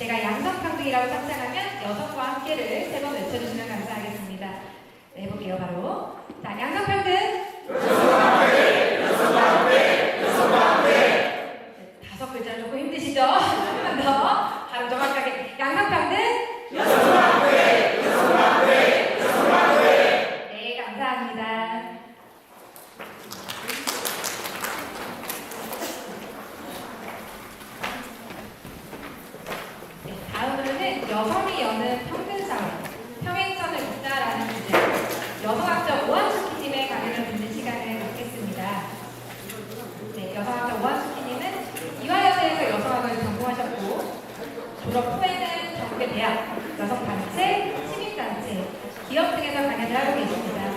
제가 양성평등이라고 상상하면 여성과 함께를 3번 외쳐주시면 감사하겠습니다. 네, 해볼게요. 바로 자, 양성평등 네, 5글자는 조금 힘드시죠? 한 번 더 바로 정확하게 양성평등 네, 감사합니다. 다음으로는 여성이 여는 평등사회, 평행선을 걷자라는 주제로 여성학자 오한수키님의 강연을 듣는 시간을 갖겠습니다. 네, 여성학자 오한수키님은 이화여대에서 여성학을 전공하셨고 졸업 후에는 전국의 대학, 여성단체, 시민단체, 기업 등에서 강연을 하고 계십니다.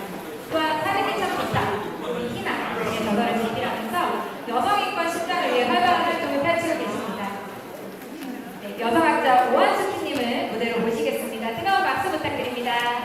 또한 사는 게 참 좋다, 우리 희망 등의 저서를 제기하면서 여성인권 실장을 위해 활발한 활동을 펼치고 계십니다. 여성학자 오한수키님을 무대로 모시겠습니다. 뜨거운 박수 부탁드립니다.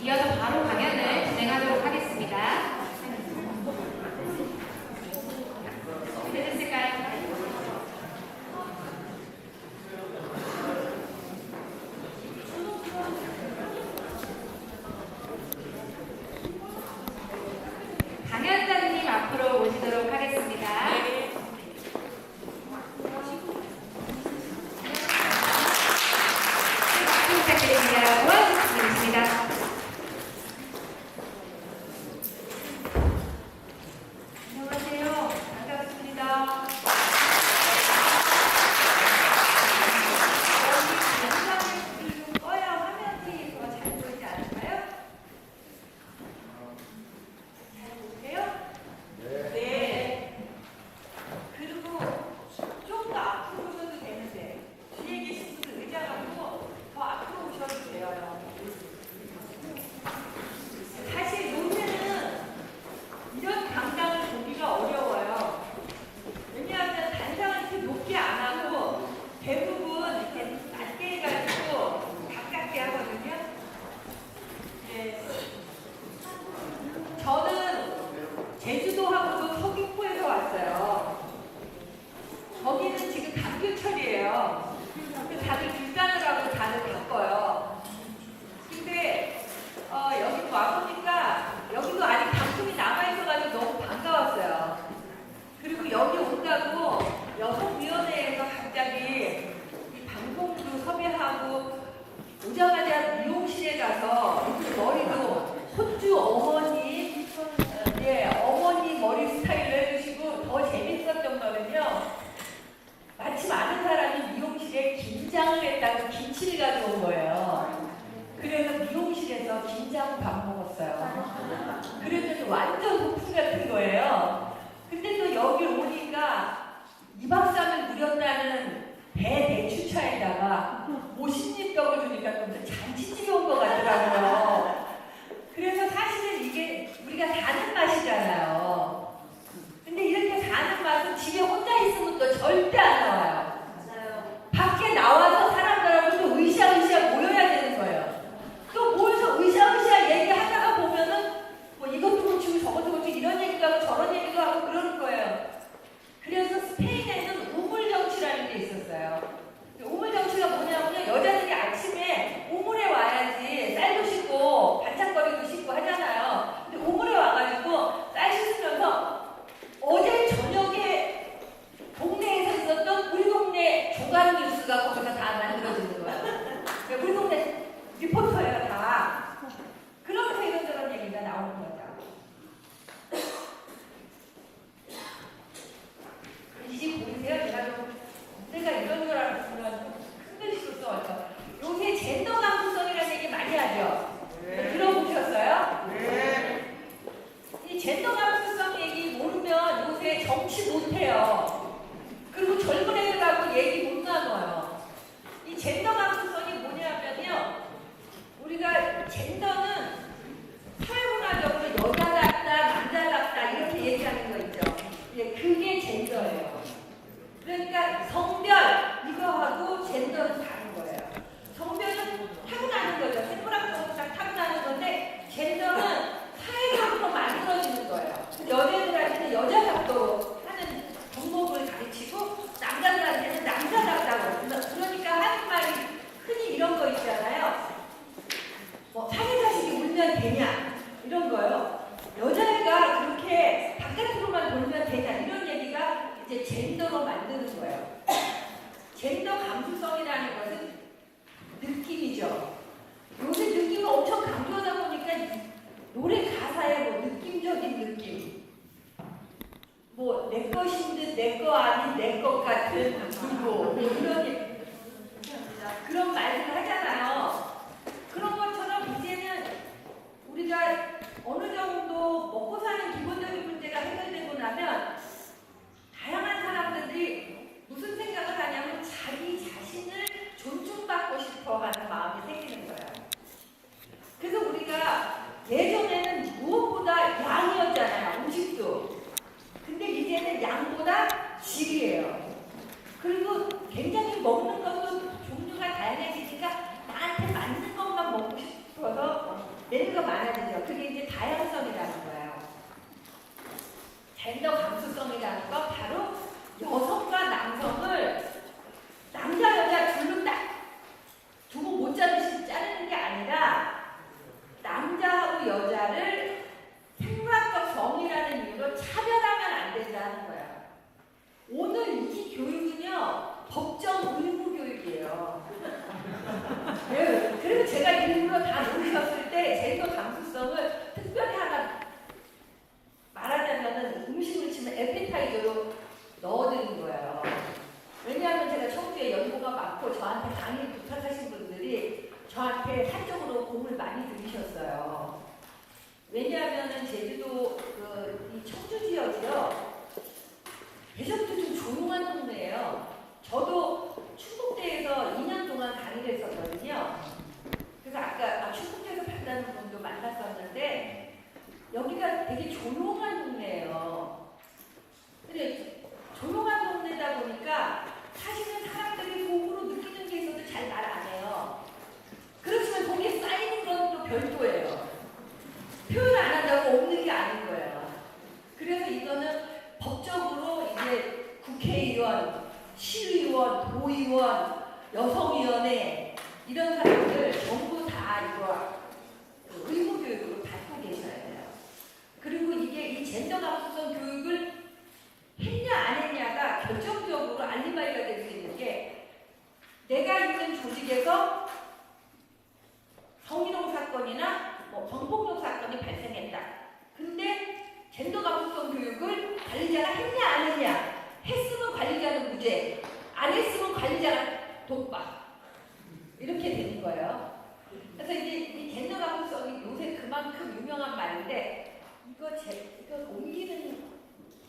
이어서 바로 강연을 진행하도록 하겠습니다. 준비되셨을까요? 강연자님 앞으로 모시도록 하겠습니다. 박수 부탁드립니다. 오한수키님이십니다. 제주도하고도 서귀포에서 왔어요. 거기는 지금 감귤철이에요. 다들 불단을 하고 다들 바꿔요. 근데 여기 와보니까 여기도 아직 단풍이 남아있어가지고 너무 반가웠어요. 그리고 여기 온다고 여성위원회에서 갑자기 이 방송도 섭외하고 오자마자 미용실에 가서 머리도 호주 어머니 어머니 머리 스타일로 해주시고 더 재밌었던 거는요. 마침 아는 사람이 미용실에 김장을 했다고 김치를 가져온 거예요. 그래서 미용실에서 김장밥 먹었어요. 그래서 완전 소풍 같은 거예요. 근데 또 여기 오니까 2박 3일 무렵나는 대추차에다가 50립 떡을 주니까 좀 잔치집에 온 것 같더라고요. 그래서 사실은 이게 우리가 사는 맛이잖아요. 근데 이렇게 사는 맛은 집에 혼자 있으면 또 절대 안 나와요. 맞아요. 밖에 나와서 사람들하고 또 으쌰으쌰 모여야 되는 거예요. 또 모여서 으쌰으쌰 얘기하다가 보면은 뭐 이것도 고치고 저것도 고치고 이런 얘기도 하고 저런 얘기도 젠더로 만드는 거예요. 젠더 감수성이라는 것은 느낌이죠. 요새 느낌을 엄청 강조하다 보니까 노래 가사에 뭐 느낌적인 느낌, 뭐 내 것인 듯 내 거 아닌 내 것 같은 그리고 그런 말들을 하잖아요. 그런 것처럼 이제는 우리가 어느 정도 먹고 사는 기본적인 문제가 해결되고 나면 다양한 사람들이 무슨 생각을 하냐면 자기 자신을 존중받고 싶어 하는 마음이 생기는 거예요. 그래서 우리가 예전에는 무엇보다 양이었잖아요. 음식도. 근데 이제는 양보다 질이에요. 그리고 굉장히 먹는 것도 종류가 다양해지니까 나한테 맞는 것만 먹고 싶어서 메뉴가 많아지죠. 그게 이제 다양성이라는 거예요. 젠더 감수성이라는 건 바로 여성과 남성을 남자 여자 둘로 딱 두고 못 자르는 게 아니라 남자하고 여자를 생물학적 성이라는 이유로 차별하면 안 된다는 거예요. 오늘 이 교육은요 법정 의무 교육이에요. 네, 그리고 제가 일부러 다 모르셨을 때 젠더 감수성을 특별히 하나 말하자면은 음식을 치면 에피타이저로 넣어드린 거예요. 왜냐하면 제가 청주에 연고가 많고 저한테 강의 부탁하신 분들이 저한테 사적으로 공을 많이 들이셨어요. 왜냐하면은 제주도 이 청주 지역이요. 예전부터 좀 조용한 동네예요. 저도 충북대에서 2년 동안 강의를 했었거든요. 그래서 아까 충북대에서 판다는 분도 만났었는데 여기가 되게 조용한 동네예요. 근데 조용한 동네다 보니까 사실은 사람들이 속으로 느끼는 게 있어도 잘 말 안 해요. 그렇지만 거기에 쌓이는 건 또 별도예요. 표현 안 한다고 없는 게 아닌 거예요. 그래서 이거는 법적으로 이제 국회의원, 시의원, 도의원, 여성위원회 이런 사람들 전부 다 이거 의무교육으로 받고 계셔야 돼요. 그리고 이게 이 젠더 감수성 교육을 했냐 안 했냐가 결정적으로 알리바이가 될 수 있는 게 내가 있는 조직에서 성희롱 사건이나 뭐 성폭력 사건이 발생했다. 근데 젠더 감수성 교육을 관리자가 했냐 안 했냐, 했으면 관리자는 무죄, 안 했으면 관리자가 독박 이렇게 되는 거예요. 그래서 이제 이 젠더 감수성이 요새 그만큼 유명한 말인데 이거 옮기는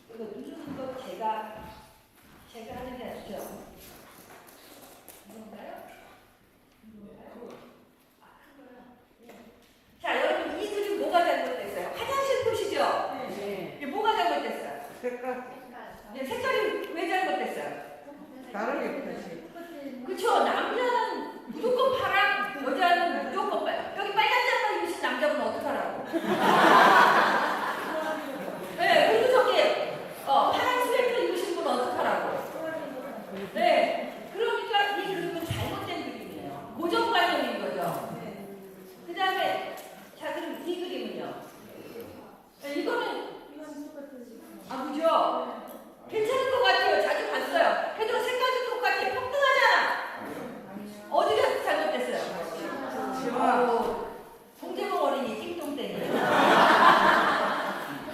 이거 누르는 거 제가 하는 게 아니죠. 이건가요? 자, 여러분 이 그림 뭐가 잘못됐어요? 화장실 보시죠? 네. 이게 뭐가 잘못됐어요? 색깔 네, 색깔이 왜 잘못됐어요? 다르게 펴지. 그쵸? 남자는 무조건 파랑, 여자는 무조건 빨. 여기 빨간 잠바 입으신 남자분 어떡하라고? 네, 그리고 저기 파란 스웨터 입으신 분 어떡하라고? 네, 그러니까 이 그림은 잘못된 그림이에요. 고정관념인 거죠. 그 다음에 자, 그럼 이 그림은요? 네, 이거는 그죠? 괜찮은 것 같아요. 자주 봤어요. 그래도 색깔도 똑같아. 평등하잖아. 어디가 잘못됐어요? 송재봉 어린이 띵동댕이.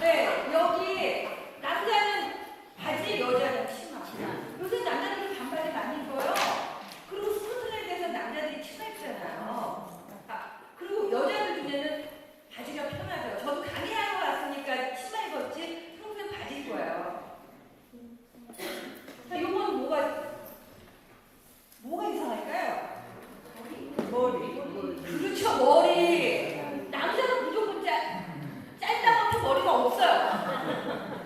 네, 여기 남자는 바지, 여자는 치마. 요새 남자들이 반바지 많이 입어요. 그리고 스코틀랜드에서 남자들이 치마 입잖아요. 그리고 여자들 중에는 바지가 편하죠. 저도 강의하러 왔으니까 치마 입었지 평소에 바지 입어요. 자, 요건 뭐가 이상할까요? 머리. 그렇죠, 머리. 남자는 무조건 짧다고 머리가 없어요.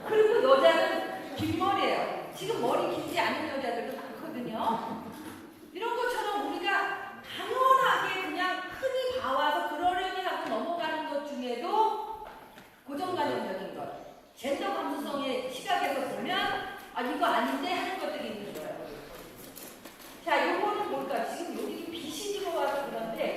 그리고 여자는 긴 머리예요. 지금 머리 길지 않은 여자들도 많거든요. 이런 것처럼 우리가 당연하게 그냥 흔히 봐와서 그러려니 하고 넘어가는 것 중에도 고정관념적인 것, 젠더 감수성의 시각에서 보면 이거 아닌데 하는 것들이 있는 거예요. 자, 요거는 뭘까? 지금 여기 빛이 들어와서 그런데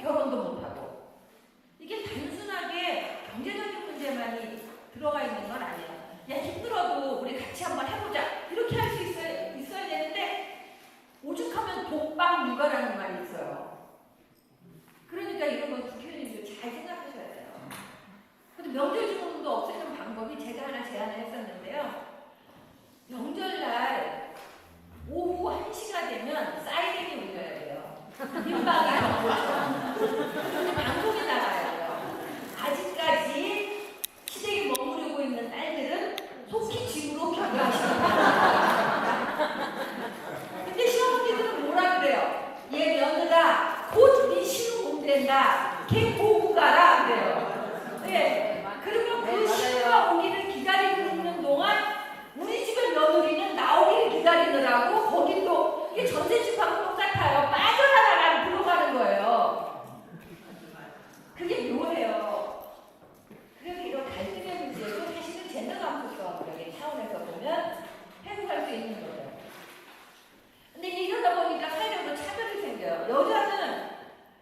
결혼도 못하고. 이게 단순하게 경제적인 문제만이 들어가 있는 건 아니에요. 야, 힘들어도 우리 같이 한번 해보자. 이렇게 할 수 있어야 되는데, 오죽하면 독방 육아라는 말이 있어요. 그러니까 이런 건 국회의원님들 잘 생각하셔야 돼요. 근데 명절주문도 없애는 방법이 제가 하나 제안을 했었는데요. 명절날 오후 1시가 되면 사이렌이 울려야 돼요. 민방위 경보처럼. 근데 방송에 나가야 돼요. 아직까지 시댁에 머무르고 있는 딸들은 속히 집으로 귀가하시는 겁니다. 근데 시어머니들은 뭐라 그래요? 얘 며느라 곧 네 신우 온댄다. 걔 보고 가라 그래요. 네. 그러면 그 신우가 오기를 기다리고 있는 동안 우리 집의 며느리는 나오기를 기다리느라고 거기 또 이게 전세집하고 똑같아요. 빠져나가라고 들어가는 거예요. 그게 묘해요. 그래서 이런 갈등의 문제도 사실은 젠더 감수성적인 차원에서 보면 해소할 수 있는 거예요. 근데 이러다 보니까 사회적으로 차별이 생겨요. 여자는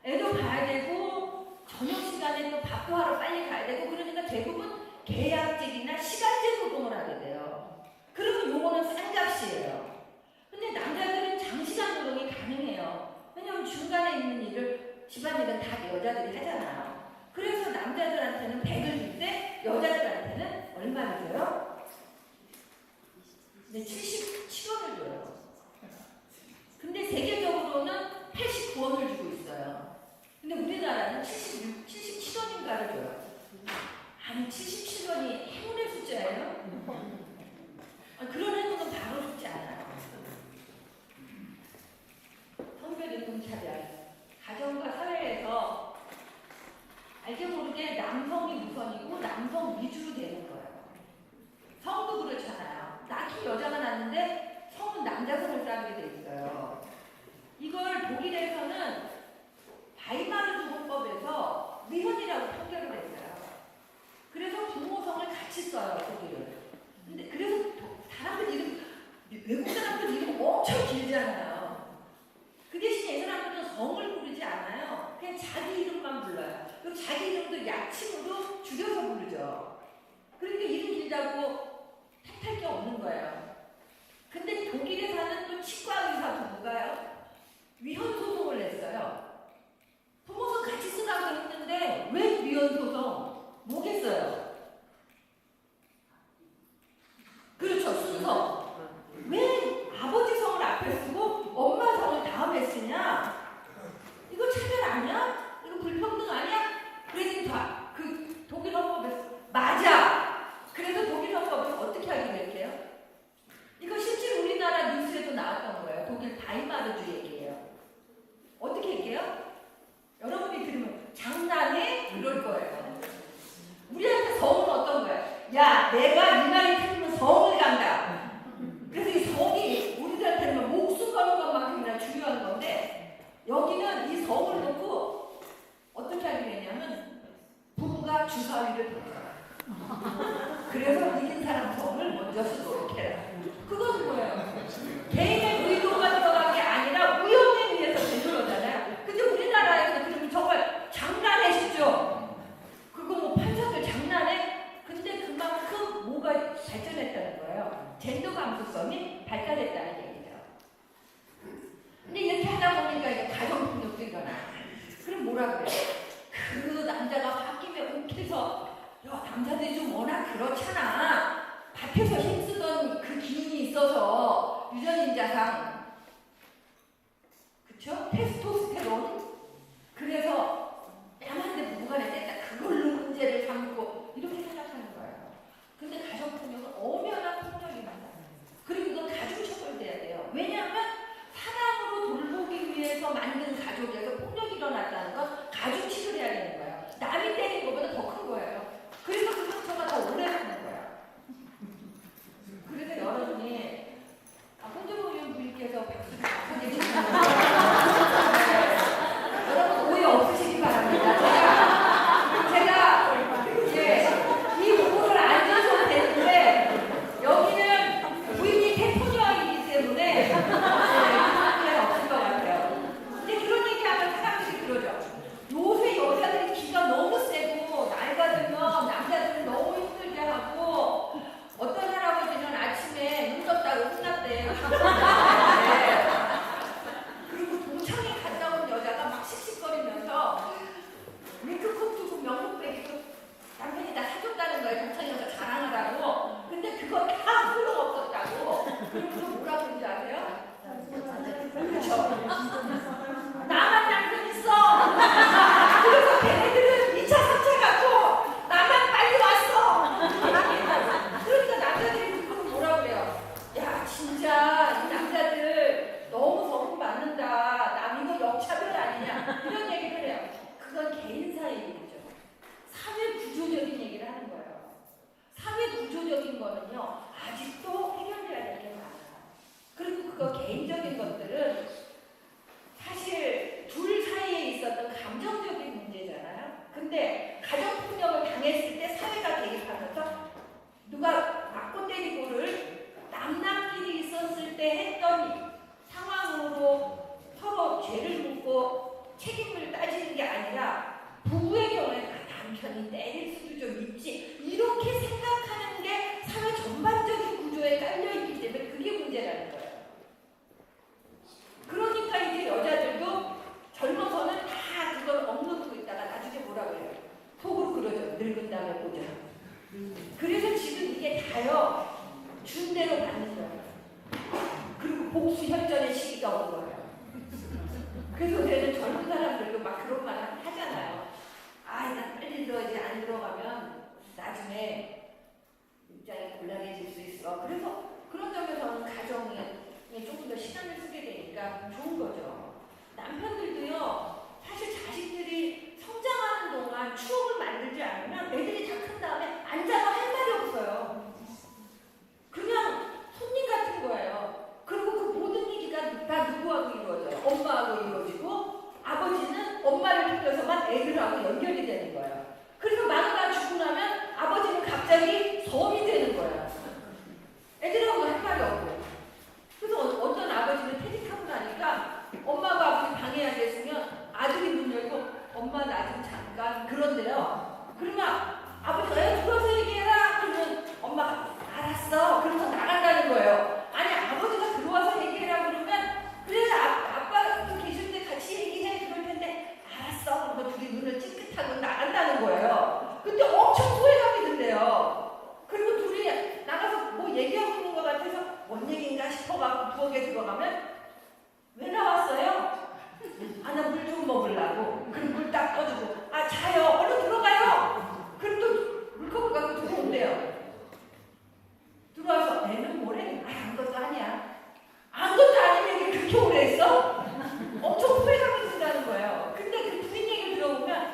애도 봐야 되고 저녁 시간에 또 밥도 하러 빨리 가야 되고 그러니까 대부분 계약직이나 시간제 노동을 하게 돼요. 그러면 요거는 싼 값이에요. 근데 남자들은 장시간 노동이 가능해요. 왜냐하면 중간에 있는 일을 집안일은 다 여자들이 하잖아요. 그래서 남자들한테는 100을 줄 때 여자들한테는 얼마를 줘요? 네, 77원을 줘요. 근데 세계적으로는 89원을 주고 있어요. 근데 우리나라는 77원인가를 줘요. 아니 77원이 행운의 숫자예요? 그런 행운은 바로 죽지 않아요. 성별 인종차별, 가정과 사회에서 알게 모르게 남성이 우선이고 남성 위주로 되는 거예요. 성도 그렇잖아요. 낳기 여자가 낳는데 성은 남자 성을 따르게 돼 있어요. 이걸 독일에서는 바이마르트 헌법에서 위헌이라고 판결을 했어요. 그래서 부모성을 같이 써요, 독일은. 근데 그래서 사람들 이름, 외국 사람들 이름 엄청 길잖아요. 그 대신 이 사람들은 성을 부르지 않아요. 그냥 자기 이름만 불러요. 그리고 자기 이름도 약칭으로 줄여서 부르죠. 그러니까 이름 길다고 탓할 게 없는 거예요. 근데 독일에 사는 또 치과 의사 부부가요, 위헌 소송을 냈어요. 부모성 같이 쓰라고 했는데 왜 위헌 소송? 뭐겠어요? 그렇죠, 순서. 왜 아버지 성을 앞에 쓰고 엄마 성을 다음에 쓰냐? 이거 차별 아니야? 이거 불평등 아니야? 그러니까 그 독일 헌법에서 맞아. 그래서 독일 헌법에서 어떻게 하기로 했대요? 이거 실제로 우리나라 뉴스에도 나왔던 거예요. 독일 바이마르주 얘기예요. 어떻게 얘기해요? 여러분이 들으면 장난해? 그럴 거예요. 우리한테 성은 어떤 거야? 야, 내가 이 말이 틀리면 성을 간다. 그래서 이 성이 우리들한테는 목숨 거는 것만큼이나 중요한 건데, 여기는 이 성을 놓고 어떻게 하게 되냐면 부부가 주사위를 돌려요. 그래서 이긴 사람 성을 먼저 쓰도록 해라. 그건 뭐예요? 개인의 의도가 들어간 게 아니라 우연에 의해서 된 거잖아요. 근데 우리나라에서 그러면 정말 장난해시죠? 그거 뭐 판사들 장난해? 근데 그만큼 뭐가 발전했다는 거예요. 젠더 감수성이 발달했다는 얘기죠. 근데 이렇게 하다 보니까 이제 가정폭력도 일어나. 그럼 뭐라 그래요? 그 남자가 바뀌면 욱해서, 야, 남자들이 좀 워낙 그렇잖아. 밭에서 힘쓰던 그 기운이 있어서 유전인자상, 그쵸? 테스토스테론. 그래서 야만데 부부간에 뗐다. 그걸로 문제를 삼고 이렇게 생각하는 거예요. 근데 가정폭력은 엄연한 폭력입니다. 그리고 이건 가중처벌돼야 돼요. 왜냐하면 사랑으로 돌보기 위해서 만든 가족에서 폭력이 일어났다는 건 가중치를 해야 되는 거예요. 남이 때린 것보다 더 큰 거예요. 그래서 그 상처가 더 오래 가는 거예요. 그래서 여러분이 홍준호 의원 부인께서 박수를 쳐주시는 책임을 따지는 게 아니라 부부의 경우에는 남편이 때릴 수도 좀 있지 이렇게 생각하는 게 사회 전반적인 구조에 깔려있기 때문에 그게 문제라는 거예요. 그러니까 이제 여자들도 젊어서는 다 그걸 억누르고 있다가 나중에 뭐라고 해요? 속으로 그러죠. 늙은 다음에 보자. 그래서 지금 이게 다요. 준 대로 받는 거예요. 그리고 복수 혈전의 시기가 온 거예요. 그래서 저는 젊은 사람들도 막 그런 말 하잖아요. 아, 나 빨리 들어야지. 안 들어가면 나중에 입장이 곤란해질 수 있어. 그래서 그런 점에서는 가정에 조금 더 시간을 쓰게 되니까 좋은 거죠. 남편들도요, 사실 자식들이 성장하는 동안 추억을 만들지 않으면 애들이 다 큰 다음에 앉아서 할 말이 없어요. 그냥 손님 같은 거예요. 그리고 그 모든 얘기가 다 누구하고 이루어져요? 엄마하고 이루어지고 아버지는 엄마를 통해서만 애들하고 연결이 되는 거예요. 그래서 마누라 죽고 나면 아버지는 갑자기 섬이 되는 거예요. 애들하고 할 말이 없고. 그래서 어떤 아버지는 퇴직하고 나니까 엄마가 아버지 방에 앉아있으면 아들이 문 열고 엄마 나 좀 잠깐 그런데요. 그러면 아버지가 왜 들어서 얘기해라. 그러면 엄마가 알았어. 그러면서 나간다는 거예요. 아니 아버지가 들어와서 얘기해라 그러면 그래 아빠가 또 계실 때 같이 얘기해 그럴 텐데 알았어. 그러면 둘이 눈을 찡긋하고 나간다는 거예요. 근데 엄청 소외감이 든대요. 그리고 둘이 나가서 뭐 얘기하고 있는 것 같아서 뭔 얘기인가 싶어가지고 부엌에 들어가면 왜 나왔어요? 아, 나 물 좀 먹으려고. 그럼 물 딱 떠주고 아, 자요. 얼른 들어가요. 그럼 또 물컵을 갖고 들어온대요. 들어와서 애는 뭐래? 아, 아무것도 아니야. 아무것도 아니면 이게 그렇게 오래 했어? 엄청 후회감이 든다는 거예요. 근데 그 부인 얘기를 들어보면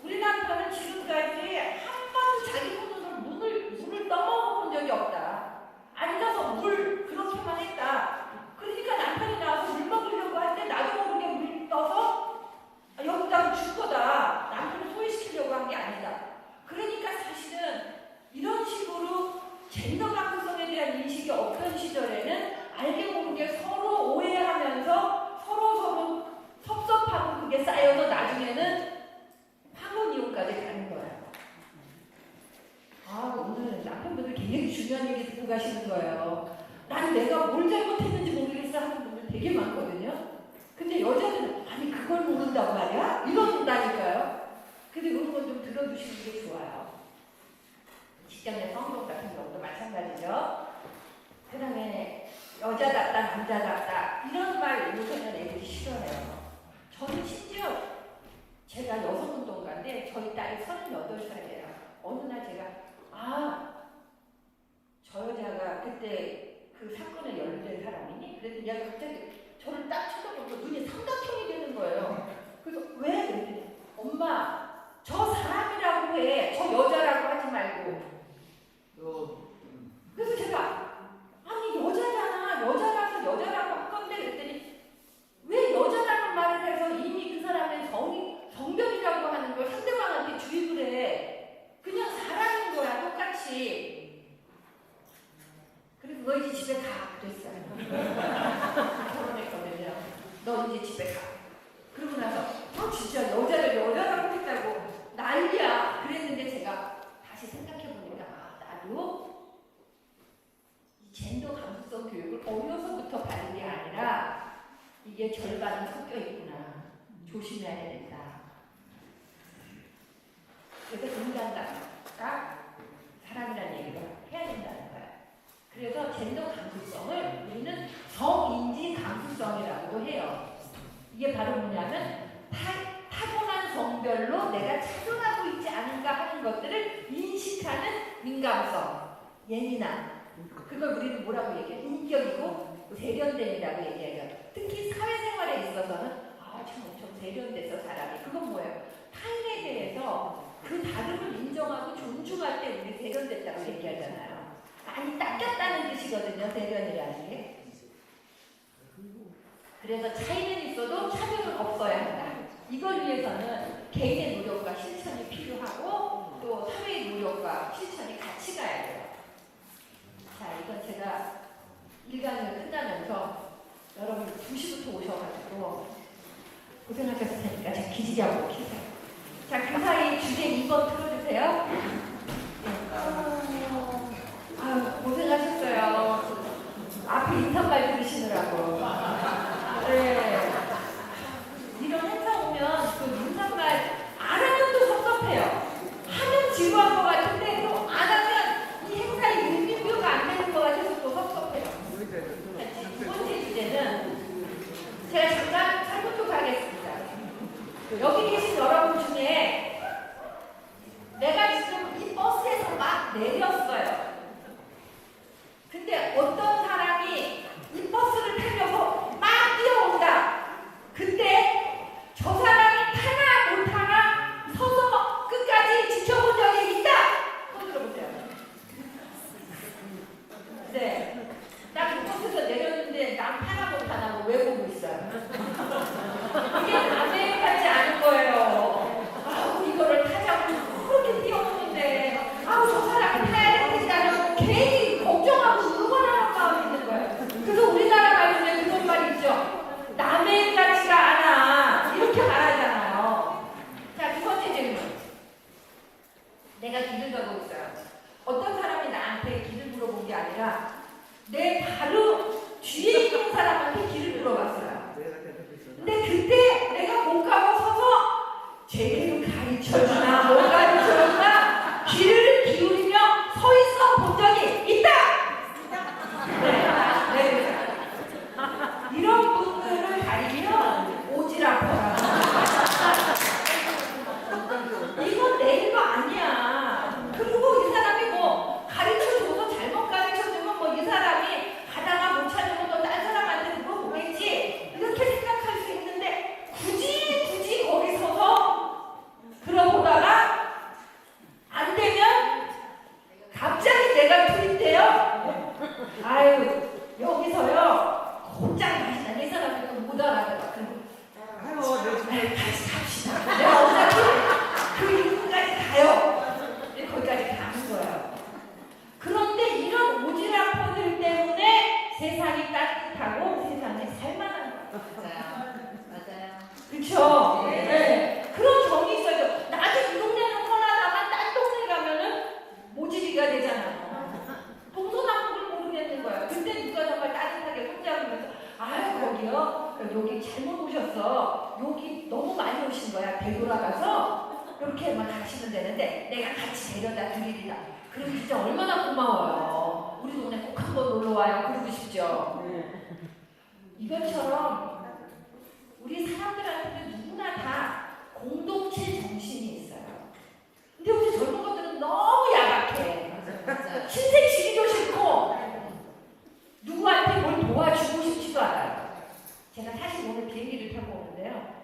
우리 남편은 지금까지 한 번도 자기 손으로 물을 떠먹어본 적이 없다. 앉아서 물 그렇게만 했다. 그러니까 남편이 나와서 물 먹으려고 할 때 나도 모르게 물 떠서 여기다가 줄 거다. 남편을 소외시키려고 한 게 아니다. 그러니까 사실은 이런 식으로 젠더 감수성에 대한 인식이 없던 시절에는 알게 모르게 서로 오해하면서 서로 섭섭하고 그게 쌓여서 나중에는 황혼 이혼까지 가는 거예요. 아, 오늘 남편분들 굉장히 중요한 얘기 듣고 가시는 거예요. 난 내가 뭘 잘못했는지 모르겠어 하는 분들 되게 많거든요. 근데 여자는 아니 그걸 모른단 말이야? 이런다니까요. 근데 이런 건 좀 들어주시는 게 좋아요. 직장내 성공 같은 경우도 마찬가지죠. 그 다음에 여자답다 남자답다 이런 말 요새는 애들이 싫어해요. 저는 심지어 제가 여성운동가인데 저희 딸이 38살이에요. 어느 날 제가 저 여자가 그때 그 사건에 연루된 사람이니? 그랬더니 얘가 갑자기 저를 딱 쳐다보고 눈이 삼각형이 되는 거예요. 그래서 왜? 그랬더니 엄마 저 사람이라고 해. 저 여자라고 하지 말고. 그래서 제가 아니 여자잖아. 여자라서 여자라고 할 건데 그랬더니 왜 여자라는 말을 해서 이미 그 사람의 성별이라고 하는 걸 상대방한테 주입을 해. 그냥 사람인 거야 똑같이. 그래서 너 이제 집에 가 그랬어요. 결혼했거든요. 너 이제 집에 가. 그러고 나서 진짜 여자를 여자라고 했다고 난리야. 그랬는데 제가 다시 생각해보니까 나도 이 젠더 감수성 교육을 어려서부터 받은 게 아니라 이게 절반은 섞여 있구나. 조심해야 된다. 그래서 인간다가 사람이라는 얘기를 해야 된다는 거예요. 그래서 젠더 감수성을 우리는 성인지 감수성이라고도 해요. 이게 바로 뭐냐면 타고난 성별로 내가 착용하고 있지 않은가 하는 것들을 인식하는 민감성, 예민함. 그걸 우리는 뭐라고 얘기해? 인격이고 세련됨이라고 얘기해요. 특히 사회생활에 있어서는 참 엄청 세련돼서 사람이. 그건 뭐예요? 타인에 대해서 그 다름을 인정하고 존중할 때 우리 세련됐다고 얘기하잖아요. 많이 닦였다는 뜻이거든요. 세련이라는 게. 그래서 차이는 있어도 차별은 없어야 한다. 이걸 위해서는 개인의 노력과 실천이 필요하고 또 사회의 노력과 실천이 같이 가야 돼요. 자, 이건 제가 일강을 끝나면서 여러분 2시부터 오셔가지고 고생하셨으니까 지지하고 계세요. 자, 그 사이 주제 2번 틀어주세요. 아유, 고생하셨어요. 앞에 인사말 들으시느라고. 네. 이런 행사 오면 그 인사말 안 하면 또 섭섭해요. 하면 지루한 것 같은데 또 안 하면 이 행사의 의미부여가 안 되는 것 같아서 또 섭섭해요. 두 번째 주제는 제가 잠깐 설명도 하겠습니다. 여기 계신 여러분 중에 내가 지금 이 버스에서 막 내렸어요. 근데 어떤 사람이 이 버스를 타려고 막 뛰어온다. 근데 저 사람이 타나 못 타나 서서 끝까지 지켜본 적이 있다. 손 들어보세요. 네. 나 그 버스에서 내렸는데 난 타나 못 타나 왜 보고 있어요? 이게 남의 같지 않은 거예요. 아우 이거를 타자고 그렇게 뛰어오는데 아우 저 사람이 타야 되지 않으면 괜히 걱정하고 응원하는 마음이 있는 거예요. 그래서 우리나라 말 중에 그런 말 있죠. 남의 같지가 않아. 이렇게 말하잖아요. 자, 두 번째 질문. 내가 길을 가고 있어요. 어떤 사람이 나한테 길을 물어본 게 아니라 내 바로 뒤에 있는 사람한테 길을 물어봤어요. 근데 그때 내가 못 가고 서서 제대로 가르쳐주나 못 가르쳐주나 귀를 기울이며 서 있어 본 적이 있다. 네. 이런 분들을 가리면 오지랖퍼라. 이건 내 거 아니야. 그리고 이 사람이 뭐 가르쳐줘서 잘못 가르쳐주면 뭐 이 사람이 가다가 못 찾으면 또 딴 사람한테 물어보겠지. 이렇게 생각할 수 있는데 굳이 거기 서서 그러보다가 안 되면 갑자기 내가 투입돼요. 아유 여기서요 곧장 다시 나이 사람이 못 알아들어. 같이 갑시다. 내가 어차피 그 이후까지 가요. 거기까지 가는 거예요. 그런데 이런 오지랖퍼들 때문에 세상이 따뜻하고 세상이 살만한 거예요. 맞아요. 그쵸? 네. 그런 정이 있어요. 나도 이 동네는 편하다만 딴 동네 가면은 모질이가 되잖아요. 동서남북을 모르겠는 거예요. 근데 누가 정말 따뜻하게 손잡으면서 아유 거기요 여기 잘못 오셨어. 여기 너무 많이 오신 거야. 되돌아가서 이렇게 막 가시면 되는데 내가 같이 데려다 드리리라. 그럼 진짜 얼마나 고마워요. 우리 동네 꼭 한번 놀러 와요. 그러고 싶죠. 이것처럼 우리 사람들한테는 누구나 다 공동체 정신이 있어요. 근데 우리 젊은 것들은 너무 야박해. 신세 지기도 싫고 누구한테 뭘 도와주고 싶지도 않아요. 제가 사실 오늘 비행기를 타고 오는데요.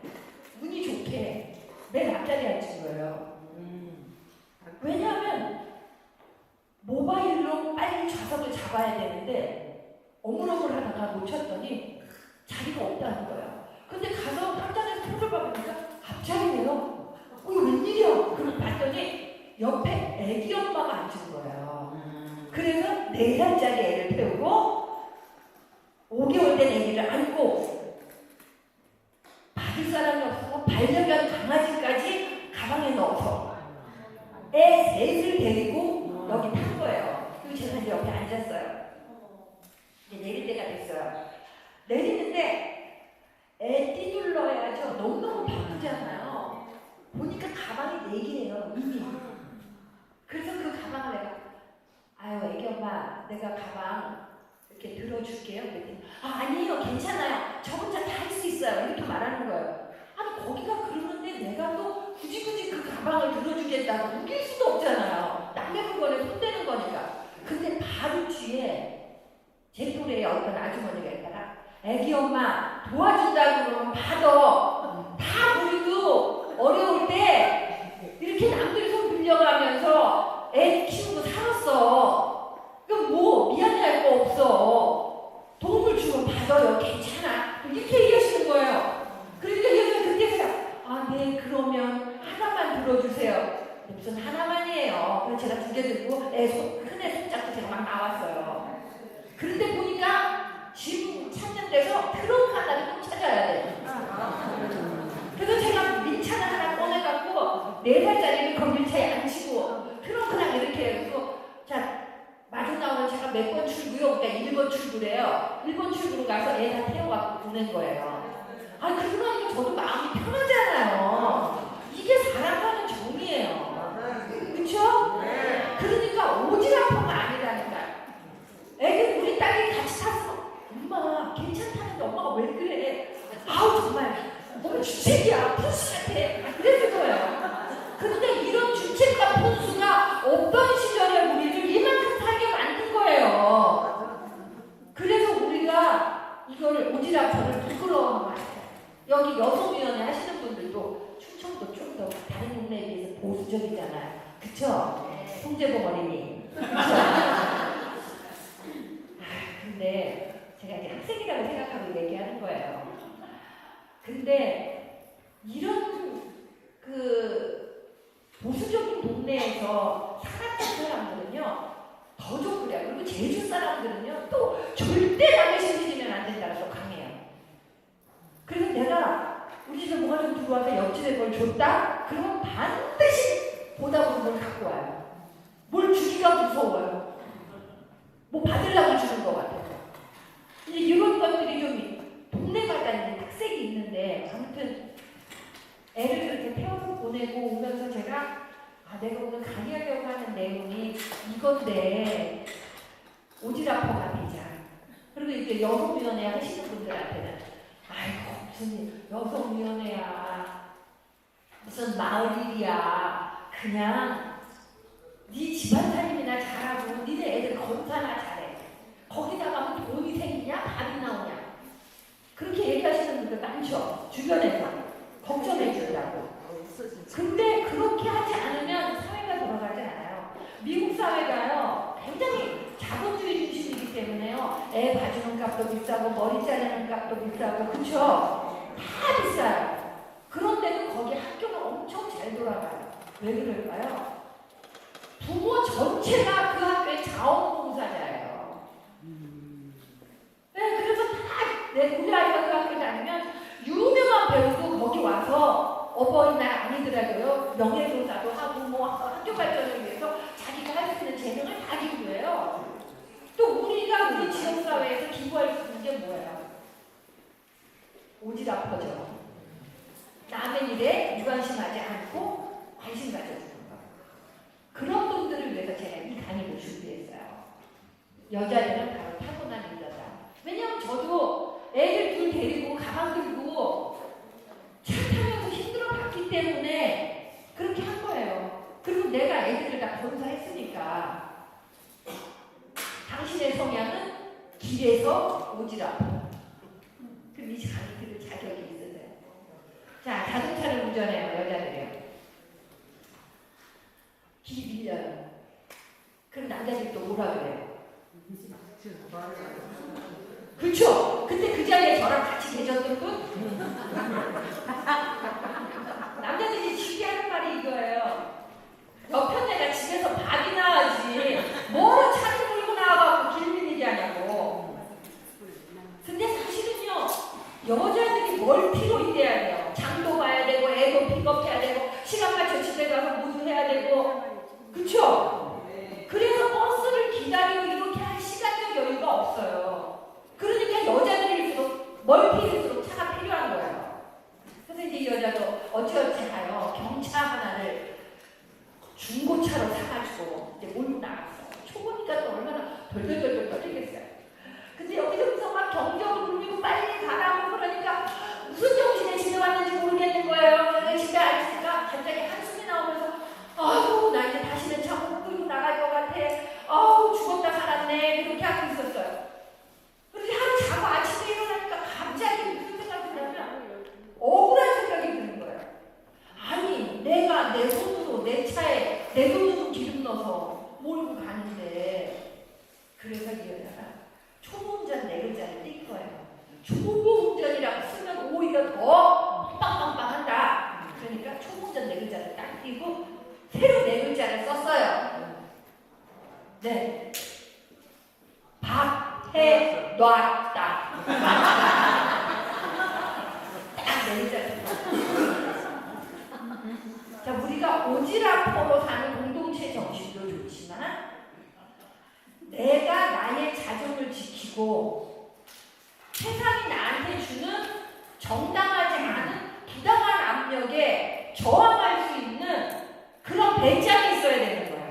운이 좋게 맨 앞자리에 앉은 거예요. 왜냐하면 모바일로 빨리 좌석을 잡아야 되는데 어물어물 하다가 놓쳤더니 자리가 없다는 거예요. 근데 가서 현장에서 표를 받으니까 앞자리네요. 이거 웬일이야? 그러고 봤더니 옆에 애기 엄마가 앉은 거예요. 그래서 4살짜리 애를 태우고 5개월 된 애기를 안고 받을 사람이 없어서 반려견 강아지까지 가방에 넣어서 애 셋을 데리고 여기 탄 거예요. 그리고 제가 이제 옆에 앉았어요. 이제 내릴 때가 됐어요. 내리는데 애 띠둘러야죠. 너무너무 바쁘잖아요. 보니까 가방이 4개예요. 이미. 그래서 그 가방을 내가 아유 애기 엄마 내가 가방 이렇게 들어줄게요. 그랬더니 아니에요 괜찮아요. 저 혼자 다 할 수 있어요. 이렇게 말하는 거예요. 아니 거기가 그러는데 내가 또 굳이 그 가방을 들어주겠다고 우길 수도 없잖아요. 남의 물건에 손대는 거니까. 근데 바로 뒤에 제 또래의 어떤 아주머니가 있다가 애기 엄마 도와준다고 그러면 받아. 다 우리도 어려울 때 이렇게 남들 손 빌려가면서 애 키우고 살았어. 그럼 뭐 미안해할 거 없어. 도움을 주면 받아요. 괜찮아. 이렇게 얘기하시는 거예요. 그러니까 얘가 그때서야 아, 네 그러면 하나만 들어주세요. 무슨 하나만이에요. 그래서 제가 2개 들고 큰애 손잡고 제가 막 나왔어요. 그런데 보니까 짐 찾는 데서 트렁크 하나를 꼭 찾아야 돼. 그래서 제가 민찬 4살짜리를 건물차에 앉히고 그냥 이렇게 해서 자 마중 나오는 차가 몇 번 출구요? 그러니까 1번 출구래요. 1번 출구로 가서 애 다 태워갖고 보낸 거예요. 아 그러고 나니까 저도 마음이 편하잖아요. 이게 사람 사는 정이에요. 그쵸? 그러니까 오지랖퍼가 아니라니까. 애들 우리 딸이 같이 탔어. 엄마 괜찮다는데 엄마가 왜 그래? 아우 정말 너무 주책이야. 푼수 같아. 그랬을 거예요. 근데 이런 주책과 푼수가 없던 시절에 우리를 이만큼 살게 만든 거예요. 그래서 우리가 이걸 오지랖퍼를 부끄러워하는 것 같아요. 여기 여성위원회 하시는 분들도 충청도 좀 더 다른 동네에 비해서 보수적이잖아요. 그쵸? 송재봉 어린이. 그쵸? 근데 제가 이제 학생이라고 생각하고 얘기하는 거예요. 근데 이런 보수적인 동네에서 살았던 사람들은요 더 좋고 그래요. 그리고 제주 사람들은요 또 절대 남의 신세지면 안 된다고 또 강해요. 그래서 내가 우리 집에 뭐가 좀 들어와서 옆집에 뭘 줬다? 그러면 반드시 보다 보는 걸 갖고 와요. 뭘 주기가 무서워요. 뭐 받으려고 주는 것 같아서. 이제 이런 것들이 좀 동네마다 이제 특색이 있는데 아무튼 애를 그렇게 태워서 보내고 오면서 제가 내가 오늘 강의하려고 하는 내용이 이건데 오지랖퍼가 되자. 그리고 이제 여성위원회 하시는 분들한테는 아이고 무슨 여성위원회야 무슨 마을일이야 그냥 네 집안 살림이나 잘하고 니네 애들 검사나 잘해 거기다 가면 돈이 생기냐 밥이 나오냐 그렇게 얘기하시는 분들 많죠. 주변에서 걱정해 주려고. 근데 그렇게 하지 않으면 사회가 돌아가지 않아요. 미국 사회가요 굉장히 자본주의 중심이기 때문에요. 애 봐주는 값도 비싸고 머리 자르는 값도 비싸고 그쵸? 다 비싸요. 그런데도 거기 학교가 엄청 잘 돌아가요. 왜 그럴까요? 부모 전체가 그 학교의 자원봉사자예요. 네, 그래서 우리 아이가 그 학교 다니면 유명한 배우도 거기 와서 어버이날 아니더라고요. 명예교사도 하고 뭐 학교 발전을 위해서 자기가 할 수 있는 재능을 다 기부해요. 또 우리가 우리 지역사회에서 기부할 수 있는 게 뭐예요? 오지랖퍼죠. 남의 일에 무관심하지 않고 관심 가져주는 거. 그런 분들을 위해서 제가 이 강의를 준비했어요. 여자들은 바로 타고난 리더다. 왜냐면 저도 애들 둘 데리고 가방 들고 차 타면서 힘들어 봤기 때문에 그렇게 한 거예요. 그리고 내가 애들을 다 검사했으니까 당신의 성향은 길에서 오지랖. 그럼 이 강의 들을 자격이 있으세요. 자, 자동차를 운전해요, 여자들이요. 길 밀려요. 그럼 남자들이 또 뭐라 그래요? 그렇죠? 근데 그 자리에 저랑 같이 계셨던 분? 남자들이 쉽게 하는 말이 이거예요. 옆편 내가 집에서 밥이나 하지 뭐로 차를 몰고 나와갖고 길 밀리게 하냐고. 근데 사실은요 여자들이 뭘 필요 있대야 돼요. 장도 봐야 되고 애도 픽업해야 되고 시간 맞춰 집에 가서 모두 해야 되고 그쵸? 그래서 버스를 기다리고 이렇게 할 시간적 여유가 없어요. 그러니까 여자들일수록 멀티일수록 차가 필요한 거예요. 그래서 이제 이 여자도 어찌어찌 가요. 경차 하나를 중고차로 사가지고 이제 몰고 나갔어요. 초보니까 또 얼마나 덜덜덜덜 떨리겠어요. 근데 여기저기서 막 경적을 울리고 빨리 가라고 그러니까 무슨 정신에 집에 왔는지 모르겠는 거예요. 집에 앉으니까 갑자기 한숨이 나오면서 아우 나 이제 다시는 차 못 끌고 나갈 것 같아. 아우 죽었다 살았네. 그렇게 하고 있었어요. 그런데 하루 자고 아침에 일어나니까 갑자기 무슨 생각이 드냐면 억울한 생각이 드는 거예요. 아니 내가 내 손으로 내 차에 내 돈으로 기름 넣어서 몰고 가는데 그래서 이 여자가 초보 운전 네 글자를 띈 거예요. 초보 운전이라고 쓰면 오히려 더 빵빵빵한다. 그러니까 초보 운전 네 글자를 딱 띄고 새로 네 글자를 썼어요. 네. 밥, 놨다. 딱 네 글자를 썼어요. 자, 우리가 우리가 오지랖퍼로 사는 공동체 정신도 좋지만 내가 나의 자존을 지키고 세상이 나한테 주는 정당하지 않은 부당한 압력에 저항할 수 있는 그런 배짱이 있어야 되는 거예요.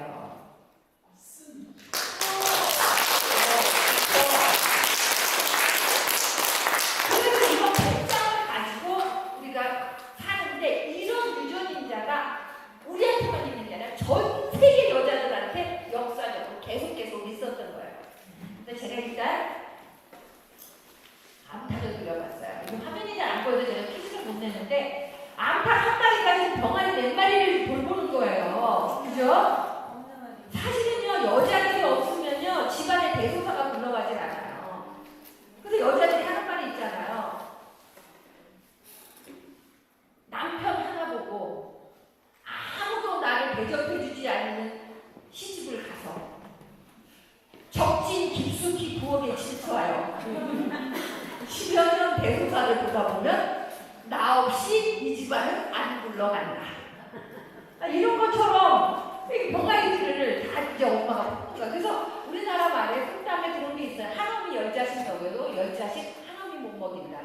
그래서 이런 배짱을 가지고 우리가 사는데 이런 유전인자가 우리한테만 있는 게 아니라 전 세계 여자들한테 역사적으로 계속 있었던 거예요. 근데 제가 일단 암탉을 그려봤어요. 이거 화면이 잘 안 보여서 제가 퀴즈를 못 내는데 암탉 한 마리가 지금 병아리 몇 마리를 돌보는 거예요. 그죠? 사실은요, 여자들이 없으면요, 집안에 대소사가 굴러가질 않아요. 그래서 여자들이 하는 말이 있잖아요. 남편 하나 보고 아무도 나를 대접해주지 않는 시집을 가서 적진 깊숙이 부엌에 질서하여 10여 년 대소사를 보다 보면 나 없이 이 집안은 안 굴러간다. 이런 것처럼 병아리들을 다 이제 엄마가 뽑는 거야. 그래서 우리나라 말에 속담에 그런 게 있어요. 한엄이 10자식 먹여도 10자식 한엄이 못 먹인다.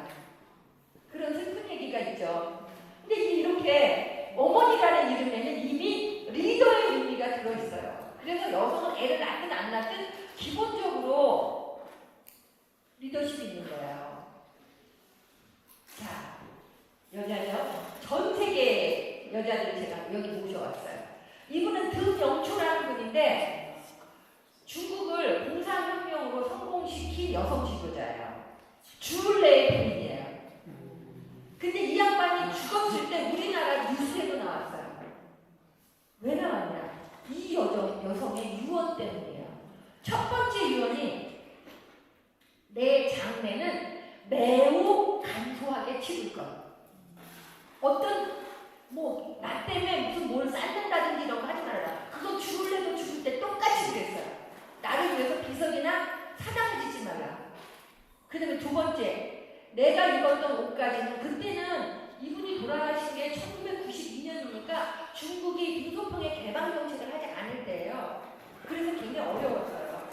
그런 슬픈 얘기가 있죠. 근데 이렇게 어머니라는 이름에는 이미 리더의 의미가 들어있어요. 그래서 여성은 애를 낳든 안 낳든 기본적으로 리더십이 있는 거예요. 자, 여자죠. 전 세계 여자들 제가 여기 모셔왔어요. 이분은 드명초라는 분인데 중국을 공산혁명으로 성공시킨 여성 지도자예요. 주울레의 부인이에요. 근데 이 양반이 죽었을 때 우리나라 뉴스에도 나왔어요. 왜 나왔냐? 이 여성의 유언 때문이에요. 첫 번째 유언이 내 장래는 매우 간소하게 치를 것. 어떤 나 때문에 무슨 뭘 쌓는다든지 이런 거 하지 말아라. 그건 죽을래도 죽을 때 똑같이 그랬어요. 나를 위해서 비석이나 사당을 짓지 말라. 그 다음에 두 번째, 내가 입었던 옷까지는 그때는 이분이 돌아가신 게 1992년이니까 중국이 빙소평의 개방 정책을 하지 않을 때예요. 그래서 굉장히 어려웠어요.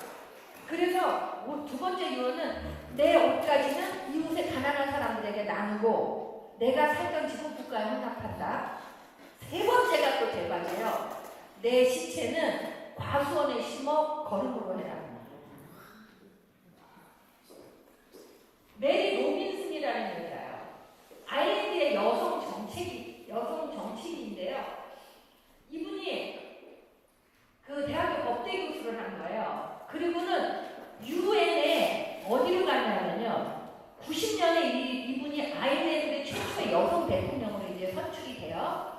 그래서 두 번째 유언은 내 옷까지는 이웃의 가난한 사람들에게 나누고 내가 살던 집은 국가에 헌납한다. 세 번째가 또 대박이에요. 내 시체는 과수원에 심어 거름으로 해라. 메리 로빈슨이라는 여자예요. 아일랜드의 여성 정치인인데요. 이분이 그 대학교 법대 교수를 한 거예요. 그리고는 유엔에 어디로 갔냐면요. 90년에 이분이 아일랜드 최초의 여성 대통령으로 이제 선출이 돼요.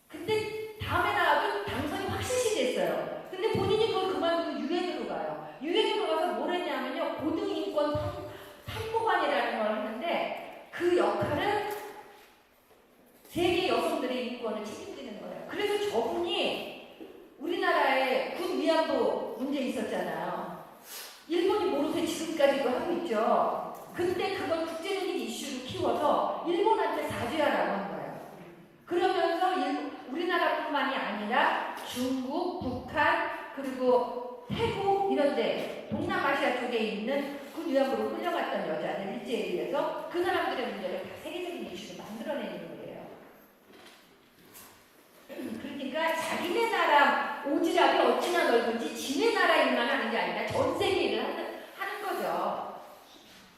근데 다음에 나와도 당선이 확실시 됐어요. 근데 본인이 그걸 그만두고 유엔으로 가요. 유엔으로 가서 뭘 했냐면요. 고등인권 탐구관이라는 걸 하는데 그 역할은 세계 여성들의 인권을 책임지는 거예요. 그래서 저분이 우리나라에 군 위안부 문제 있었잖아요. 일본이 모르게 지금까지도 하고 있죠. 근데 그걸 국제적인 이슈로 키워서 일본한테 사죄하라고 한 거예요. 그러면서 우리나라뿐만이 아니라 중국, 북한, 그리고 태국 이런 데 동남아시아 쪽에 있는 군 위안부로 끌려갔던 여자들 일제에 의해서 그 사람들의 문제를 다 세계적인 이슈로 만들어내는 거예요. 그러니까 자기네 나라 오지랖이 어찌나 넓은지 지네 나라 일만 하는 게 아니라 전 세계 일을 하는 거죠.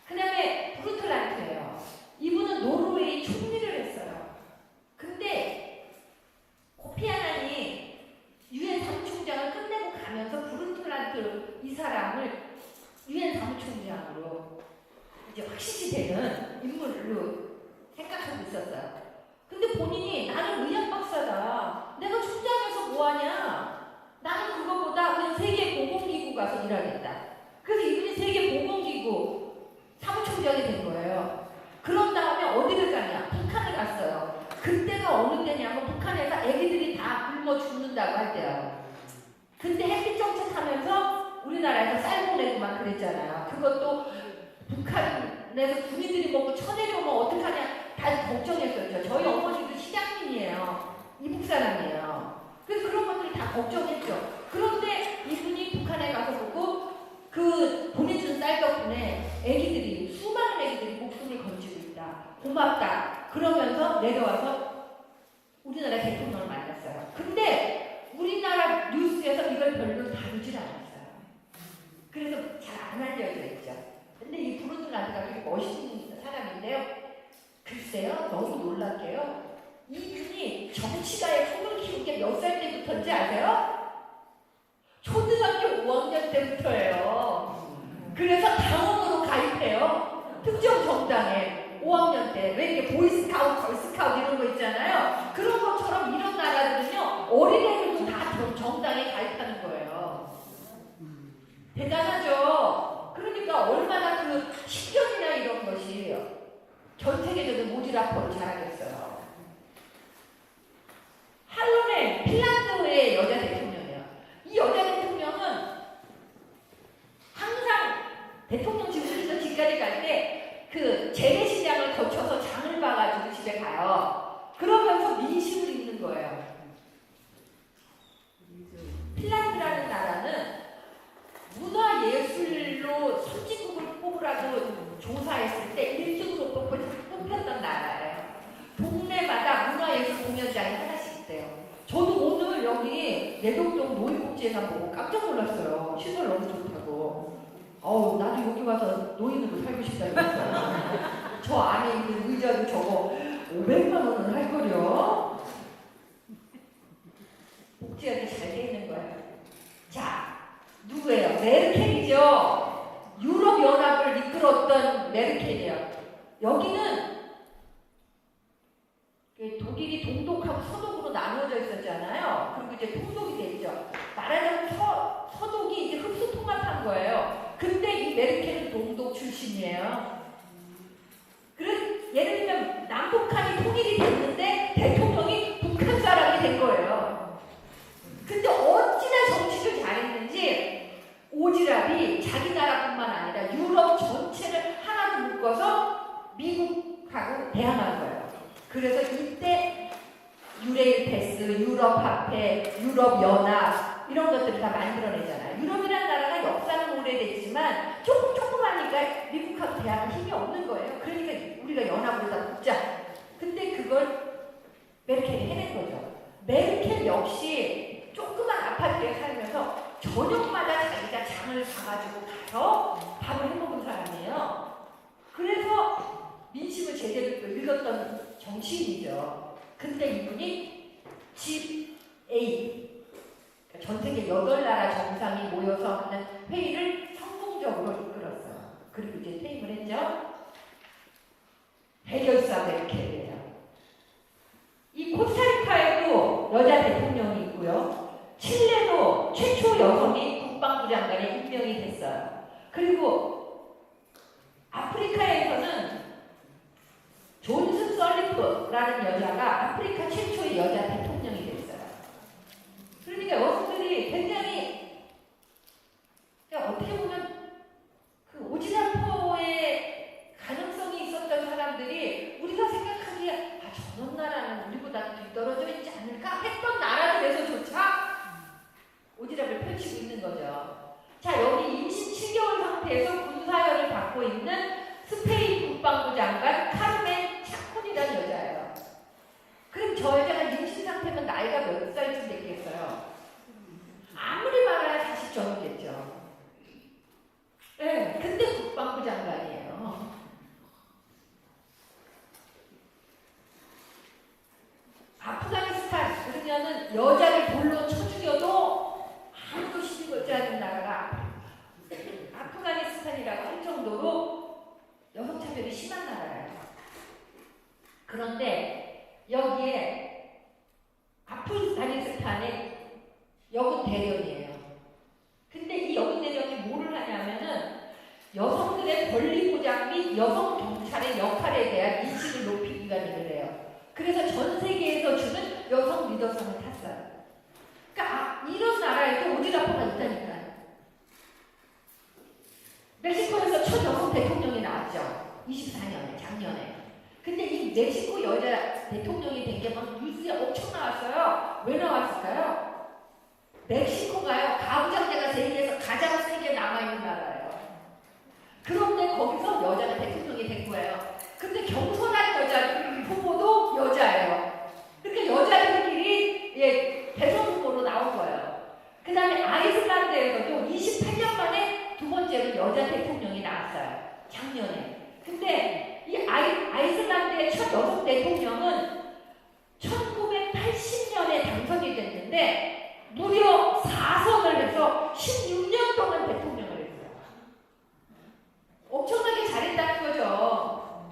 그 다음에 브루틀란트예요. 이분은 노르웨이 총리를 했어요. 근데 코피 아난이 유엔 사무총장을 끝내고 가면서 브루틀란트 이 사람을 유엔 사무총장으로 이제 확실시 되는 인물로 생각하고 있었어요. 근데 본인이 나는 의학 박사다. 내가 총장에서 뭐하냐? 나는 그거보다 그냥 세계보건기구 가서 일하겠다. 그래서 이분이 세계보건기구 사무총장이 된 거예요. 그런 다음에 어디를 가냐? 북한을 갔어요. 그때가 어느 때냐면 북한에서 애기들이 다 굶어 죽는다고 할 때요. 근데 햇빛 정책하면서 우리나라에서 쌀 보내고 막 그랬잖아요. 그것도 북한에서 군인들이 먹고 쳐내려오면 어떡하냐 다 걱정했었죠. 저희 어머니도 시장님이에요. 이북 사람이에요. 고맙다. 그러면서 내려와서 우리나라 대통령을 만났어요. 근데 우리나라 뉴스에서 이걸 별로 다루질 않았어요. 그래서 잘 안 알려져 있죠. 근데 이 부르드 라드가 되게 멋있는 사람인데요. 글쎄요, 너무 놀랄게요. 이분이 정치가의 꿈을 키운 게 몇 살 때부터인지 아세요? 초등학교 5학년 때부터예요. 그래서 당원으로 가입해요. 특정 정당에 5학년 때. 왜 이렇게 보이스카우트, 걸스카우트 이런 거 있잖아요. 그런 것처럼 이런 나라들은요, 어린애들도 다 정당에 가입하는 거예요. 대단하죠? 그러니까 얼마나 그 신경이나 이런 것이 전 세계적인 모지라퍼를 잘하겠어요. 할로넨, 핀란드의 여자 대통령이에요. 이 여자 대통령은 항상 대통령 집에서 집까지 갈 때 그 재래시장을 거쳐서 장을 봐가지고 집에 가요. 그러면서 민심을 읽는 거예요. 핀란드라는 나라는 문화예술로 선진국을 뽑으라고 조사했을 때 1등으로 뽑혔던 나라예요. 동네마다 문화예술 공연장이 하나씩 있대요. 저도 오늘 여기 내곡동 노인복지회관 보고 깜짝 놀랐어요. 시설 너무 좋다고. 나도 여기 와서 노인으로 살고 싶다 이랬어요. 저 안에 있는 의자도 저거 500만 원은 할 거려. 복지학이 잘 돼 있는 거예요. 자, 누구예요? 메르켈이죠. 유럽연합을 이끌었던 메르켈이에요. 여기는 독일이 동독하고 서독으로 나누어져 있었잖아요. 그리고 이제 통독이 됐죠. 말하자면 서독이 이제 흡수 통합한 거예요. 근데 이 메르켈은 동독 출신이에요. 예를 들면 남북한이 통일이 됐는데 대통령이 북한 사람이 된 거예요. 근데 어찌나 정치를 잘했는지 오지랖이 자기 나라뿐만 아니라 유럽 전체를 하나로 묶어서 미국하고 대항한 거예요. 그래서 이때 유레일 패스, 유럽 화폐, 유럽 연합 이런 것들을 다 만들어내잖아요. 유럽이라는 나라가 역사는 오래됐지만 조그마니까 미국하고 대항할 힘이 없는 거예요. 그러니까 우리가 연합으로 다 붙자. 근데 그걸 메르켈이 해낸 거죠. 메르켈 역시 조그만 아파트에 살면서 저녁마다 자기가 장을 가가지고 가서 밥을 해먹은 사람이에요. 그래서 민심을 제대로 읽었던 정치인이죠. 근데 이분이 G8, 전 세계 8나라 정상이 모여서 하는 회의를 성공적으로 이끌었어요. 그리고 이제 퇴임을 했죠. 해결사 메르켈이에요. 이 코스타리카에도 여자 대통령이 있고요. 칠레도 최초 여성이 국방부 장관에 임명이 됐어요. 그리고 아프리카에서는 존슨 설리프라는 여자가 아프리카 최초의 여자 대통령이 됐어요. 그러니까 여성들이 굉장히 어떻게 보면 그 오지랖퍼의 가능성이 있었던 사람들이 우리가 생각하기에 저런 나라는 우리보다 뒤떨어져 있지 않을까 했던 나라들에서조차 오지랖을 펼치고 있는 거죠. 자, 여기 임신 7개월 상태에서 군사열을 받고 있는 스페인 국방부 장관 카르멘 차콘이라는 여자예요. 그럼 저 여자가 임신 상태면 나이가 몇 살쯤 됐겠어요? 아무리 말해야 40 됐죠. 네, 근데 국방부 장관이에요. 아프가니스탄, 그러면은 여자를 돌로 쳐 죽여도 아무도 시비 걸지 않는 나라가 아프가니스탄이라고 할 정도로 여성차별이 심한 나라예요. 그런데 여기에 아프가니스탄의 여군 대령이에요. 근데 이 여군 대령이 뭐를 하냐면은 여성들의 권리 보장 및 여성 경찰의 역할에 대한 인식을 높이기 위한 일을 해요. 그래서 전 세계에서 주는 여성 리더성을 탔어요. 그러니까 이런 나라에도 오지랖퍼가 있다니까요. 멕시코에서 첫 여성 대통령이 나왔죠. 24년에, 작년에. 근데 이 멕시코 여자 대통령이 된 게 막 뉴스에 엄청 나왔어요. 왜 나왔을까요? 멕시코가요, 가부장제가 세계에서 가장 세게 남아있는 나라예요. 그런데 거기서 여자가 대통령이 된 거예요. 근데 겸손한 여자 9년에. 근데 이 아이슬란드의 첫 여성 대통령은 1980년에 당선이 됐는데 무려 4선을 해서 16년 동안 대통령을 했어요. 엄청나게 잘했다는 거죠.